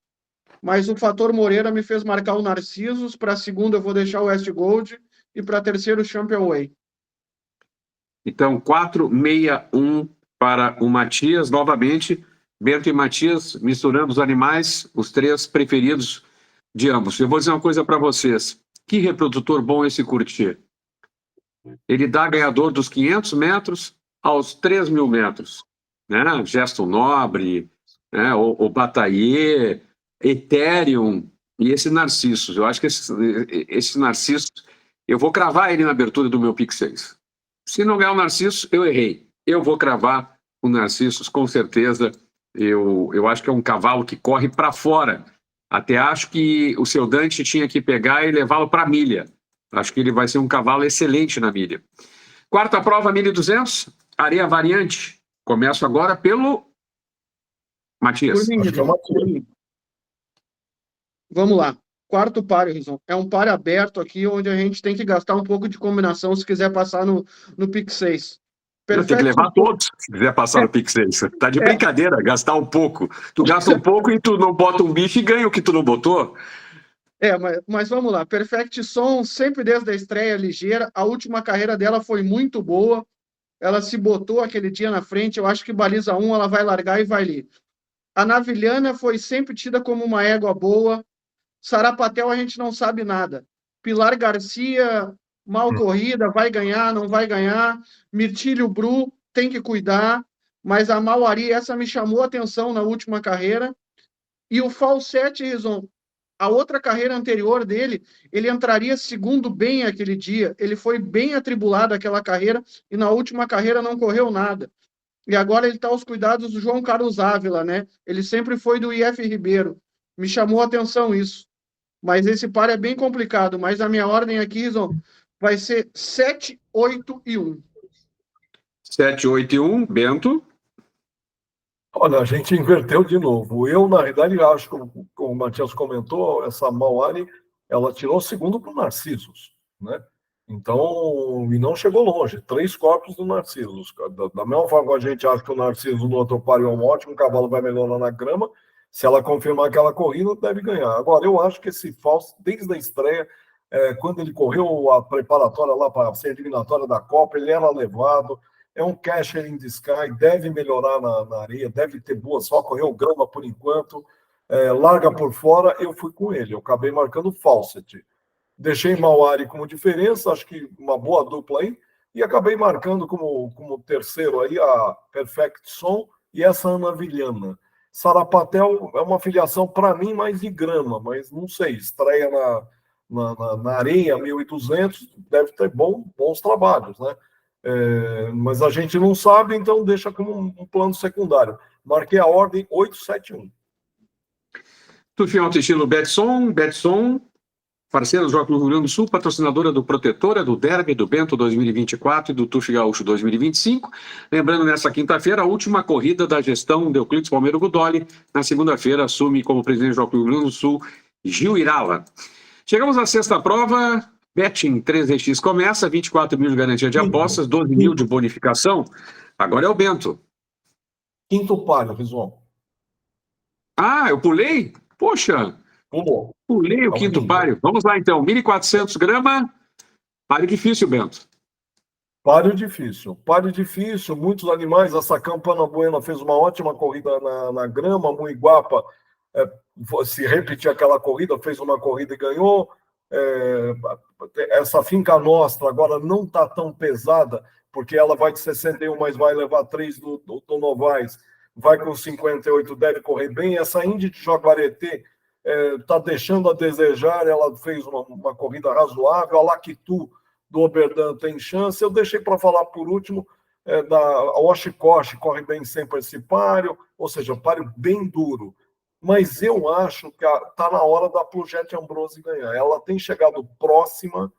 Mas o fator Moreira me fez marcar o Narcisos, para a segunda eu vou deixar o West Gold e para a terceira o Champion Way. Então, 461 para o Matias. Novamente, Bento e Matias misturando os animais, os três preferidos de ambos. Eu vou dizer uma coisa para vocês. Que reprodutor bom esse Curtir. Ele dá ganhador dos 500 metros aos 3.000 metros. Né? Gesto Nobre, né? o Bataillé, Ethereum e esse Narcissus. Eu acho que esse Narcissus, eu vou cravar ele na abertura do meu Pick 6. Se não ganhar o Narcissus, eu errei. Eu vou cravar o Narcissus, com certeza. Eu acho que é um cavalo que corre para fora. Até acho que o seu Dante tinha que pegar e levá-lo para a milha. Acho que ele vai ser um cavalo excelente na milha. Quarta prova, 1.200, areia variante. Começo agora pelo Matias. Vamos lá. Quarto páreo, Rison. É um páreo aberto aqui, onde a gente tem que gastar um pouco de combinação se quiser passar no Pick 6. Tem que levar todos, se quiser passar no Pick 6. Tá de brincadeira, gastar um pouco. Tu gasta um pouco e tu não bota um bicho e ganha o que tu não botou. Mas vamos lá. Perfect Son, sempre desde a estreia ligeira. A última carreira dela foi muito boa. Ela se botou aquele dia na frente. Eu acho que baliza 1, ela vai largar e vai ali. A Navilhana foi sempre tida como uma égua boa. Sarapatel a gente não sabe nada. Pilar Garcia, mal corrida, vai ganhar, não vai ganhar. Mirtilho Bru, tem que cuidar. Mas a Mauari, essa me chamou a atenção na última carreira. E o Falsete, Rison, a outra carreira anterior dele, ele entraria segundo bem aquele dia. Ele foi bem atribulado aquela carreira e na última carreira não correu nada. E agora ele está aos cuidados do João Carlos Ávila, né? Ele sempre foi do IF Ribeiro. Me chamou a atenção isso. Mas esse par é bem complicado. Mas a minha ordem aqui, Rison, vai ser 7, 8 e 1. 7, 8 e 1, Bento. Olha, a gente inverteu de novo. Eu, na realidade, acho que, como o Matias comentou, essa Mauari, ela tirou o segundo para o Narcisos, né? Então, e não chegou longe. 3 corpos do Narcisos. Da mesma forma que a gente acha que o Narciso no outro páreo é um ótimo, o cavalo vai melhorar na grama. Se ela confirmar aquela corrida, deve ganhar. Agora, eu acho que esse Falso, desde a estreia, quando ele correu a preparatória lá para ser eliminatória da Copa, ele era levado. É um catcher in the sky, deve melhorar na areia, deve ter boa, só correu grama por enquanto. Larga por fora, eu fui com ele. Eu acabei marcando Fawcett. Deixei Mauari como diferença, acho que uma boa dupla aí. E acabei marcando como terceiro aí a Perfect Son e essa Ana Vilhana. Sarapatel é uma filiação, para mim, mais de grama, mas não sei, estreia na areia, 1.200, deve ter bons trabalhos, né? Mas a gente não sabe, então deixa como um plano secundário. Marquei a ordem 871. Turfing Alto Estilo Betson, parceira do Jockey do Rio Grande do Sul, patrocinadora do Protetora, do Derby, do Bento 2024 e do Turf Gaúcho 2025. Lembrando, nessa quinta-feira, a última corrida da gestão de Euclides Palmeiro Gudoli. Na segunda-feira, assume como presidente do Jockey do Rio Grande do Sul Gil Irala. Chegamos à sexta prova. Betting 3x começa, 24 mil de garantia de apostas, 12 mil de bonificação. Agora é o Bento. Quinto páreo, Rison. Ah, eu pulei? Poxa, Pulou. pulei o quinto páreo. Vamos lá, então. 1.400 gramas. Páreo difícil, Bento. Páreo difícil, muitos animais. Essa Campana Buena fez uma ótima corrida na grama. Muiguapa, se repetir aquela corrida, fez uma corrida e ganhou. Essa Finca Nostra agora não está tão pesada, porque ela vai de 61, mas vai levar 3 do Novaes, vai com 58, deve correr bem. Essa Indy de Jaguareté está deixando a desejar, ela fez uma corrida razoável. A Lactu do Oberdan tem chance. Eu deixei para falar por último da Oshikoshi, corre bem sempre esse páreo, ou seja, páreo bem duro. Mas eu acho que está na hora da Puget Ambrose ganhar. Ela tem chegado próxima.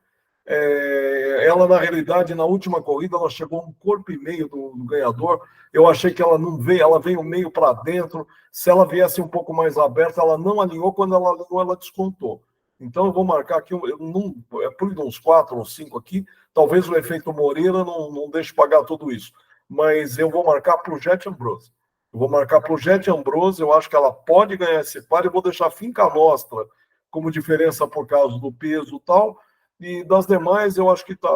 Ela, na realidade, na última corrida, ela chegou um corpo e meio do ganhador. Eu achei que ela não veio, ela veio meio para dentro. Se ela viesse um pouco mais aberta, ela não alinhou. Quando ela alinhou, ela descontou. Então, eu vou marcar aqui, por uns 4 ou 5 aqui. Talvez o efeito Moreira não deixe pagar tudo isso. Mas eu vou marcar Puget Ambrose. Eu vou marcar Puget Ambrose, eu acho que ela pode ganhar esse par. Eu vou deixar a Finca Nostra como diferença por causa do peso e tal. E das demais, eu acho que está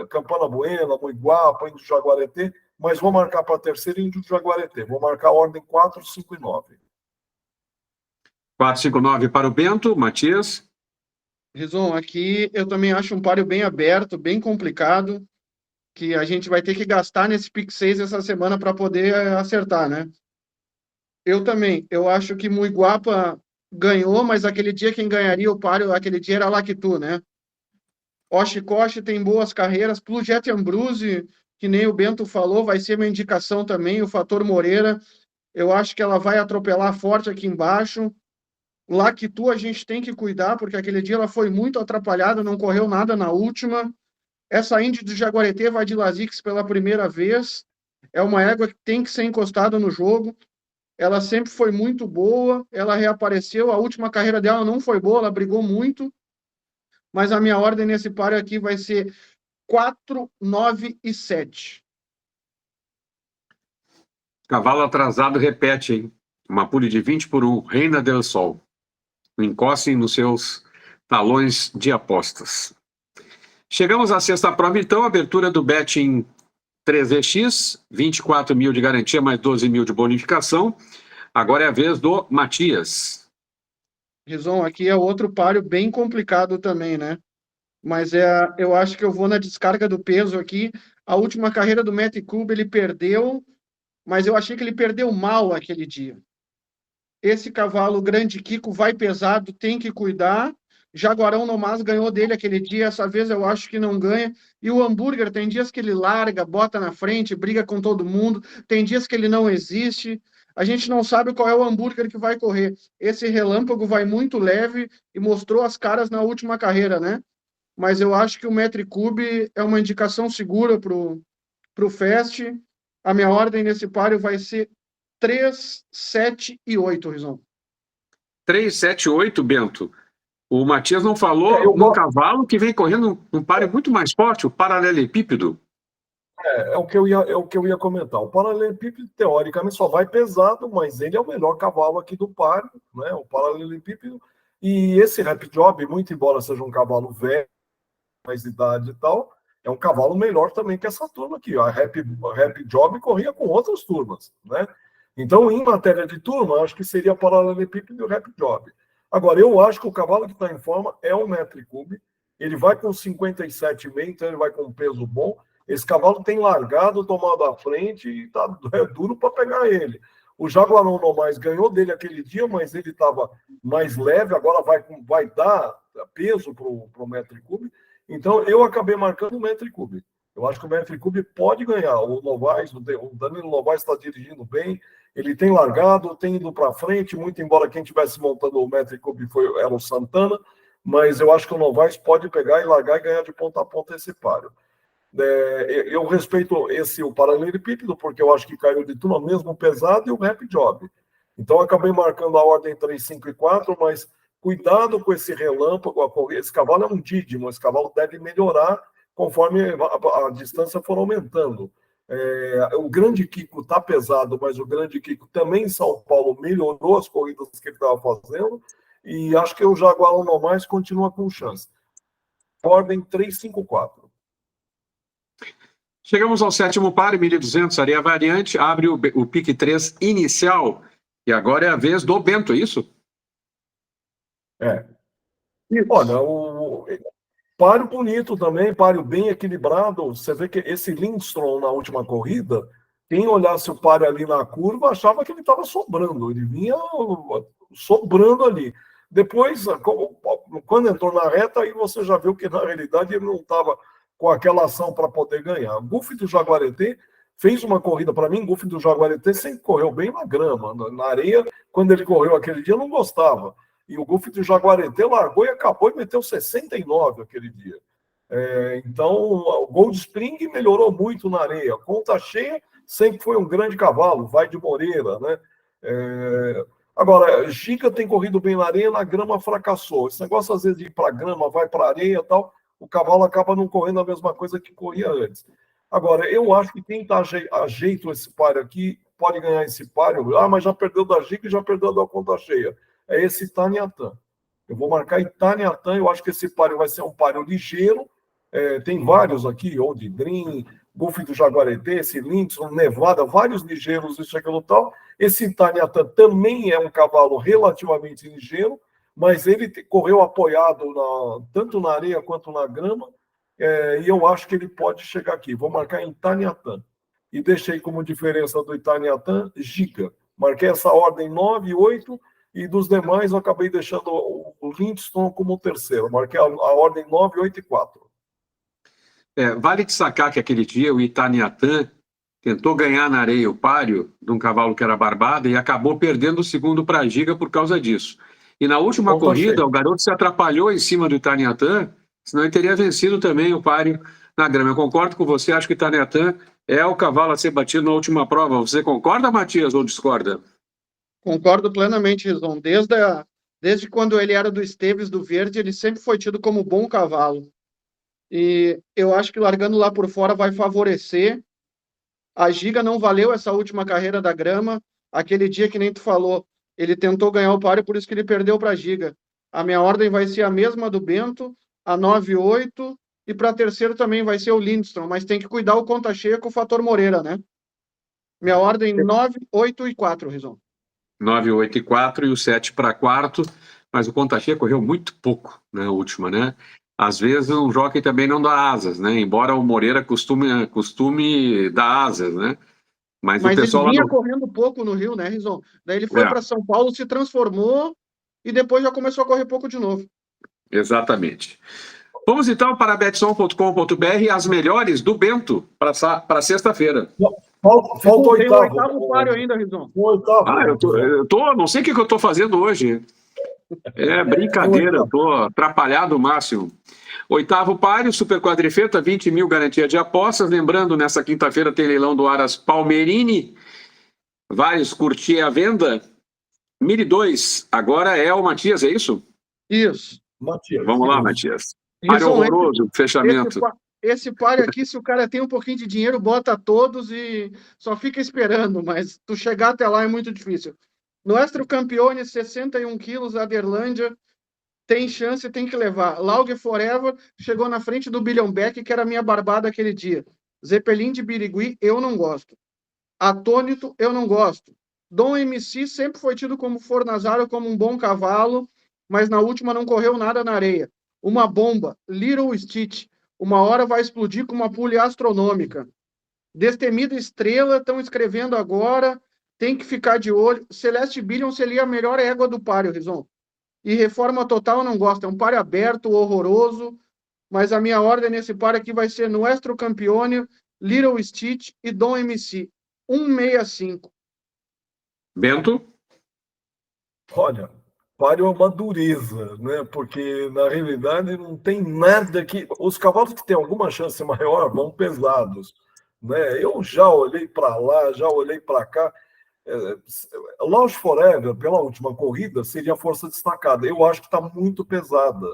Campana Buena, Muiguapa, Índio Jaguareté, mas vou marcar para a terceira Índio Jaguareté. Vou marcar a ordem 4, 5 e 9. 4, 5, 9 para o Bento. Matias? Rison, aqui eu também acho um páreo bem aberto, bem complicado, que a gente vai ter que gastar nesse Pick 6 essa semana para poder acertar, né? Eu acho que Muiguapa ganhou, mas aquele dia quem ganharia o páreo, aquele dia era Lactu, né? Oshikoshi tem boas carreiras, Puget Ambrose, que nem o Bento falou, vai ser uma indicação também, o fator Moreira, eu acho que ela vai atropelar forte aqui embaixo. Lactu a gente tem que cuidar, porque aquele dia ela foi muito atrapalhada, não correu nada na última. Essa Indy do Jaguareté vai de Lasix pela primeira vez, é uma égua que tem que ser encostada no jogo. Ela sempre foi muito boa, ela reapareceu, a última carreira dela não foi boa, ela brigou muito, mas a minha ordem nesse páreo aqui vai ser 4, 9 e 7. Cavalo atrasado repete, hein? Uma pule de 20 por 1, Reina del Sol. Encostem nos seus talões de apostas. Chegamos à sexta prova, então, abertura do Betting 3x, 24 mil de garantia, mais 12 mil de bonificação. Agora é a vez do Matias. Rison, aqui é outro páreo bem complicado também, né? Mas eu acho que eu vou na descarga do peso aqui. A última carreira do Matt Cube ele perdeu, mas eu achei que ele perdeu mal aquele dia. Esse cavalo Grande Kiko vai pesado, tem que cuidar. Jaguarão Nomás ganhou dele aquele dia, essa vez eu acho que não ganha. E o Hambúrguer, tem dias que ele larga, bota na frente, briga com todo mundo, tem dias que ele não existe. A gente não sabe qual é o Hambúrguer que vai correr. Esse Relâmpago vai muito leve e mostrou as caras na última carreira, né? Mas eu acho que o Metri Cube é uma indicação segura pro Fest. A minha ordem nesse páreo vai ser 3, 7 e 8, Rison. 3, 7, 8, Bento. O Matias não falou no cavalo que vem correndo um páreo muito mais forte, o paralelepípedo. É o que eu ia comentar. O paralelepípedo, teoricamente, só vai pesado, mas ele é o melhor cavalo aqui do páreo, né? O paralelepípedo. E esse Rap Job, muito embora seja um cavalo velho, mais idade e tal, é um cavalo melhor também que essa turma aqui. A Rap Job corria com outras turmas, né? Então, em matéria de turma, acho que seria paralelepípedo e o Rap Job. Agora, eu acho que o cavalo que está em forma é o Metri Cube. Ele vai com 57,5, então ele vai com um peso bom. Esse cavalo tem largado, tomado à frente e é duro para pegar ele. O Jaguarão Nomás ganhou dele aquele dia, mas ele estava mais leve, agora vai dar peso para o Metri Cube. Então, eu acabei marcando o Metri Cube. Eu acho que o Metri Cube pode ganhar. O Danilo Novaes está dirigindo bem, ele tem largado, tem ido para frente, muito embora quem estivesse montando o Metri Cube era o Santana, mas eu acho que o Novaes pode pegar e largar e ganhar de ponta a ponta esse páreo. Eu respeito o paralelepípedo, porque eu acho que caiu de turma mesmo pesado, e o Rap Job. Então, eu acabei marcando a ordem 3, 5 e 4, mas cuidado com esse relâmpago, esse cavalo é um dídimo, esse cavalo deve melhorar conforme a distância for aumentando. O Grande Kiko está pesado, mas o Grande Kiko também em São Paulo melhorou as corridas que ele estava fazendo, e acho que o Jaguar Normais continua com chance. Ordem 354. Chegamos ao sétimo páreo, 1.200, areia variante, abre o pique 3 inicial, e agora é a vez do Bento, é isso? Olha, páreo bonito também, páreo bem equilibrado. Você vê que esse Lindstrom na última corrida, quem olhasse o páreo ali na curva achava que ele estava sobrando, ele vinha sobrando ali. Depois, quando entrou na reta, aí você já viu que na realidade ele não estava com aquela ação para poder ganhar. O Gulf do Jaguareté fez uma corrida, para mim, o Gulf do Jaguareté sempre correu bem na grama, na areia. Quando ele correu aquele dia, eu não gostava. E o Gulf do Jaguareté largou e acabou e meteu 69 aquele dia. Então, o Gold Spring melhorou muito na areia. Conta cheia sempre foi um grande cavalo, vai de Moreira, né? Agora, Giga tem corrido bem na areia, na grama fracassou. Esse negócio, às vezes, de ir para a grama, vai para a areia e tal, o cavalo acaba não correndo a mesma coisa que corria antes. Agora, eu acho que quem está a jeito esse páreo aqui pode ganhar esse páreo. Ah, mas já perdeu da Giga e já perdeu da Conta Cheia. É esse Itaniatã. Eu vou marcar Itaniatã, eu acho que esse páreo vai ser um páreo ligeiro. Tem vários aqui, Old Dream, Gulf do Jaguareté, esse Lindstrom, Nevada, vários ligeiros, isso, aquilo tal. Esse Itaniatã também é um cavalo relativamente ligeiro, mas ele correu apoiado tanto na areia quanto na grama, e eu acho que ele pode chegar aqui. Vou marcar em Itaniatã. E deixei como diferença do Itaniatã, Giga. Marquei essa ordem 9 e 8, e dos demais eu acabei deixando o Lindstrom como terceiro. Marquei a ordem 9, 8 e 4. Vale destacar que aquele dia o Itaniatã tentou ganhar na areia o páreo de um cavalo que era barbada e acabou perdendo o segundo para a Giga por causa disso. E na última corrida, o garoto se atrapalhou em cima do Itaniatã, senão ele teria vencido também o páreo na grama. Eu concordo com você, acho que o Itaniatã é o cavalo a ser batido na última prova. Você concorda, Matias, ou discorda? Concordo plenamente, Rison. Desde quando ele era do Esteves do Verde, ele sempre foi tido como bom cavalo. E eu acho que largando lá por fora vai favorecer. A Giga não valeu essa última carreira da grama. Aquele dia que nem tu falou, ele tentou ganhar o páreo, por isso que ele perdeu para a Giga. A minha ordem vai ser a mesma do Bento, a 9-8, e para terceiro também vai ser o Lindstrom, mas tem que cuidar o conta cheia com o fator Moreira, né? Minha ordem 9, 8 e 4, Rison. 9, 8 e 4 e o 7 para quarto, mas o conta cheia correu muito pouco na última, né? Às vezes um jockey também não dá asas, né? Embora o Moreira costume dar asas, né? Mas o pessoal ele vinha correndo pouco no Rio, né, Rison? Daí ele foi para São Paulo, se transformou e depois já começou a correr pouco de novo. Exatamente. Vamos então para betson.com.br, as melhores do Bento para sexta-feira. Falta o oitavo páreo ainda, Rison. Não sei o que eu estou fazendo hoje. É brincadeira, eu estou atrapalhado o máximo. Oitavo páreo, Super Quadrifeta, 20 mil garantia de apostas. Lembrando, nessa quinta-feira tem leilão do Aras Palmeirini. Vários curtir a venda. 1.002, agora é o Matias, é isso? Isso. Matias. Vamos lá, Matias. Páreo horroroso, fechamento. Esse páreo aqui, se o cara tem um pouquinho de dinheiro, bota todos e só fica esperando, mas tu chegar até lá é muito difícil. Nuestro Campione, 61 quilos, Aderlândia, tem chance, tem que levar. Lauge Forever chegou na frente do Billion Beck, que era a minha barbada aquele dia. Zeppelin de Birigui, eu não gosto. Atônito, eu não gosto. Dom MC sempre foi tido como Fornazaro, como um bom cavalo, mas na última não correu nada na areia. Uma bomba, Little Stitch, uma hora vai explodir com uma pulha astronômica. Destemida Estrela, estão escrevendo agora, tem que ficar de olho. Celeste Billion seria a melhor égua do páreo, Rison. E Reforma Total não gosta, é um páreo aberto, horroroso, mas a minha ordem nesse páreo aqui vai ser Nuestro Campione, Little Stitch e Dom MC. 165. Bento? Olha, páreo é uma dureza, né? Porque na realidade não tem nada que. Os cavalos que têm alguma chance maior vão pesados, né? Eu já olhei para lá, já olhei para cá. Lounge Forever, pela última corrida, seria a força destacada. Eu acho que está muito pesada.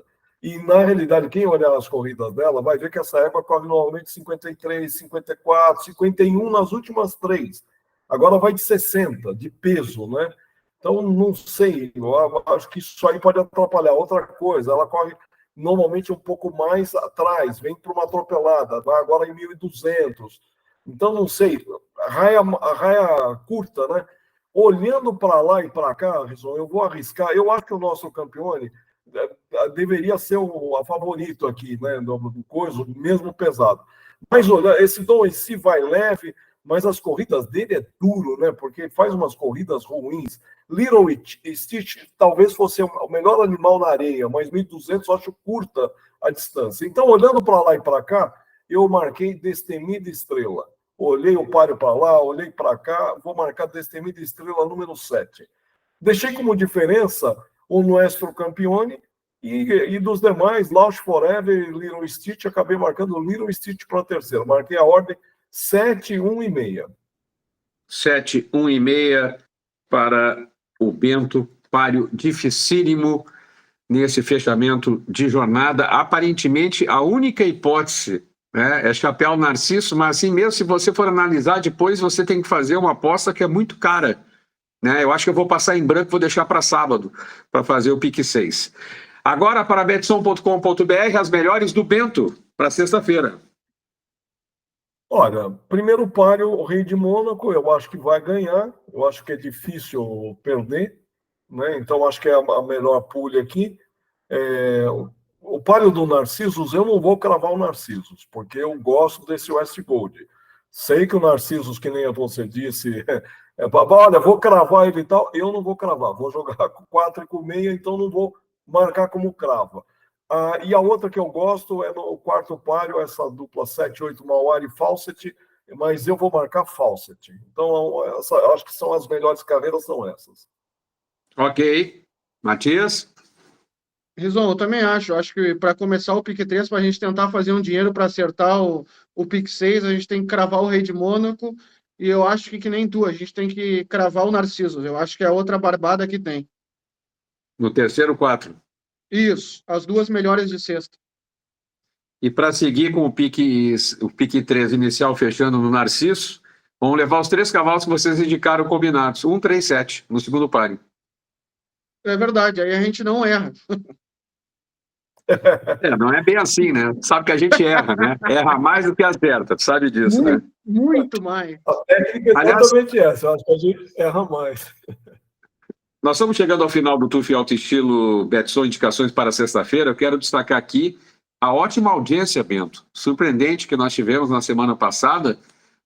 E, na realidade, quem olhar as corridas dela vai ver que essa égua corre normalmente 53, 54, 51 nas últimas 3. Agora vai de 60, de peso, né? Então, não sei, eu acho que isso aí pode atrapalhar. Outra coisa, ela corre normalmente um pouco mais atrás, vem para uma atropelada, vai agora em 1.200. Então, não sei, a raia curta, né? Olhando para lá e para cá, eu vou arriscar. Eu acho que o nosso campeone deveria ser a favorito aqui, né? Do coisa, mesmo pesado. Mas olha, esse Dom em si vai leve, mas as corridas dele é duro, né? Porque faz umas corridas ruins. Little Stitch talvez fosse o melhor animal na areia, mas 1.200 eu acho curta a distância. Então, olhando para lá e para cá, eu marquei Destemida Estrela. Olhei o páreo para lá, olhei para cá, vou marcar Destemida Estrela número 7. Deixei como diferença o Nuestro Campione e dos demais, Lounge Forever e Little Stitch, acabei marcando Little Stitch para a terceira. Marquei a ordem 7, 1 e meia. 7, 1 e meia para o Bento, páreo dificílimo nesse fechamento de jornada. Aparentemente, a única hipótese, né, é Chapéu Narciso, mas assim mesmo, se você for analisar depois, você tem que fazer uma aposta que é muito cara, né? Eu acho que eu vou passar em branco, vou deixar para sábado, para fazer o pique 6. Agora, para betson.com.br, as melhores do Bento para sexta-feira. Olha, primeiro páreo, o Rei de Mônaco, eu acho que vai ganhar. Eu acho que é difícil perder, né? Então, acho que é a melhor pulha aqui. O páreo do Narcisos, eu não vou cravar o Narcisos, porque eu gosto desse West Gold. Sei que o Narcisos, que nem você disse, olha, vou cravar ele e tal, eu não vou cravar, vou jogar com 4 e com meia, então não vou marcar como crava. E a outra que eu gosto é no quarto páreo, essa dupla 7-8 Mauar e Fawcett, mas eu vou marcar Fawcett. Então, acho que são as melhores carreiras, são essas. Ok. Matias? Rizon, eu também acho. Acho que para começar o pique 3, para a gente tentar fazer um dinheiro para acertar o pique 6, a gente tem que cravar o Rei de Mônaco. E eu acho que nem tu, a gente tem que cravar o Narciso. Eu acho que é a outra barbada que tem. No terceiro, 4. Isso, as duas melhores de sexta. E para seguir com o pique 3 inicial fechando no Narciso, vamos levar os 3 cavalos que vocês indicaram combinados. 1, 3, 7 no segundo páreo. É verdade, aí a gente não erra. Não é bem assim, né? Sabe que a gente erra, né? Erra mais do que acerta, tu sabe disso, né? Muito mais. A técnica é exatamente essa, eu acho que a gente erra mais. Nós estamos chegando ao final do TUF Alto Estilo Betson Indicações para sexta-feira. Eu quero destacar aqui a ótima audiência, Bento. Surpreendente que nós tivemos na semana passada.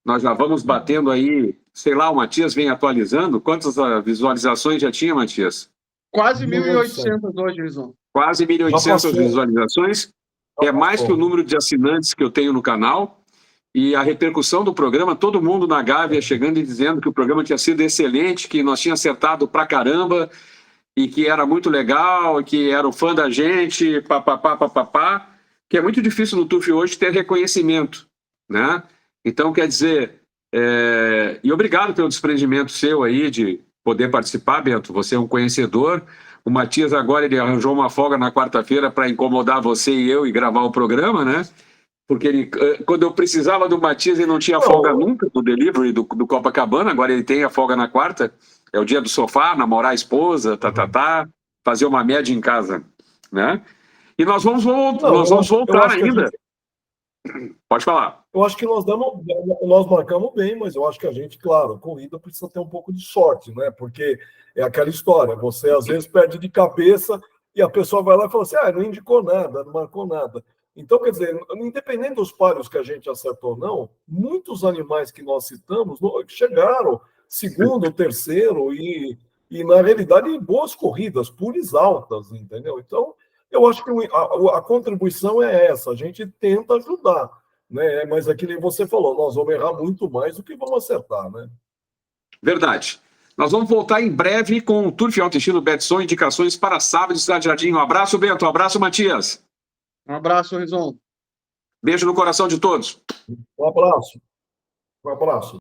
Nós já vamos batendo aí, sei lá, o Matias vem atualizando. Quantas visualizações já tinha, Matias? Quase 1.800 hoje, Rizon. Quase 1.800 visualizações. É mais que o número de assinantes que eu tenho no canal. E a repercussão do programa, todo mundo na Gávea chegando e dizendo que o programa tinha sido excelente, que nós tínhamos acertado pra caramba, e que era muito legal, que era o fã da gente, papapá, que é muito difícil no TUF hoje ter reconhecimento, né? Então, quer dizer, e obrigado pelo desprendimento seu aí de poder participar, Bento, você é um conhecedor. O Matias agora ele arranjou uma folga na quarta-feira para incomodar você e eu e gravar o programa, né? Porque quando eu precisava do Matias, ele não tinha folga nunca do delivery do Copacabana, agora ele tem a folga na quarta, é o dia do sofá, namorar a esposa, fazer uma média em casa, né? E nós vamos voltar ainda. Pode falar. Eu acho que nós marcamos bem, mas eu acho que a gente, claro, a corrida precisa ter um pouco de sorte, né? Porque é aquela história, você às vezes perde de cabeça e a pessoa vai lá e fala assim, não indicou nada, não marcou nada. Então, quer dizer, independente dos páreos que a gente acertou ou não, muitos animais que nós citamos chegaram segundo, terceiro e na realidade, boas corridas, pules altas, entendeu? Então, eu acho que a contribuição é essa, a gente tenta ajudar, né? Mas é que nem você falou, nós vamos errar muito mais do que vamos acertar, né? Verdade. Nós vamos voltar em breve com o TUF Alto Estilo Betson, indicações para sábado de Cidade Jardim. Um abraço, Bento, um abraço, Matias. Um abraço, Rizon. Beijo no coração de todos. Um abraço. Um abraço.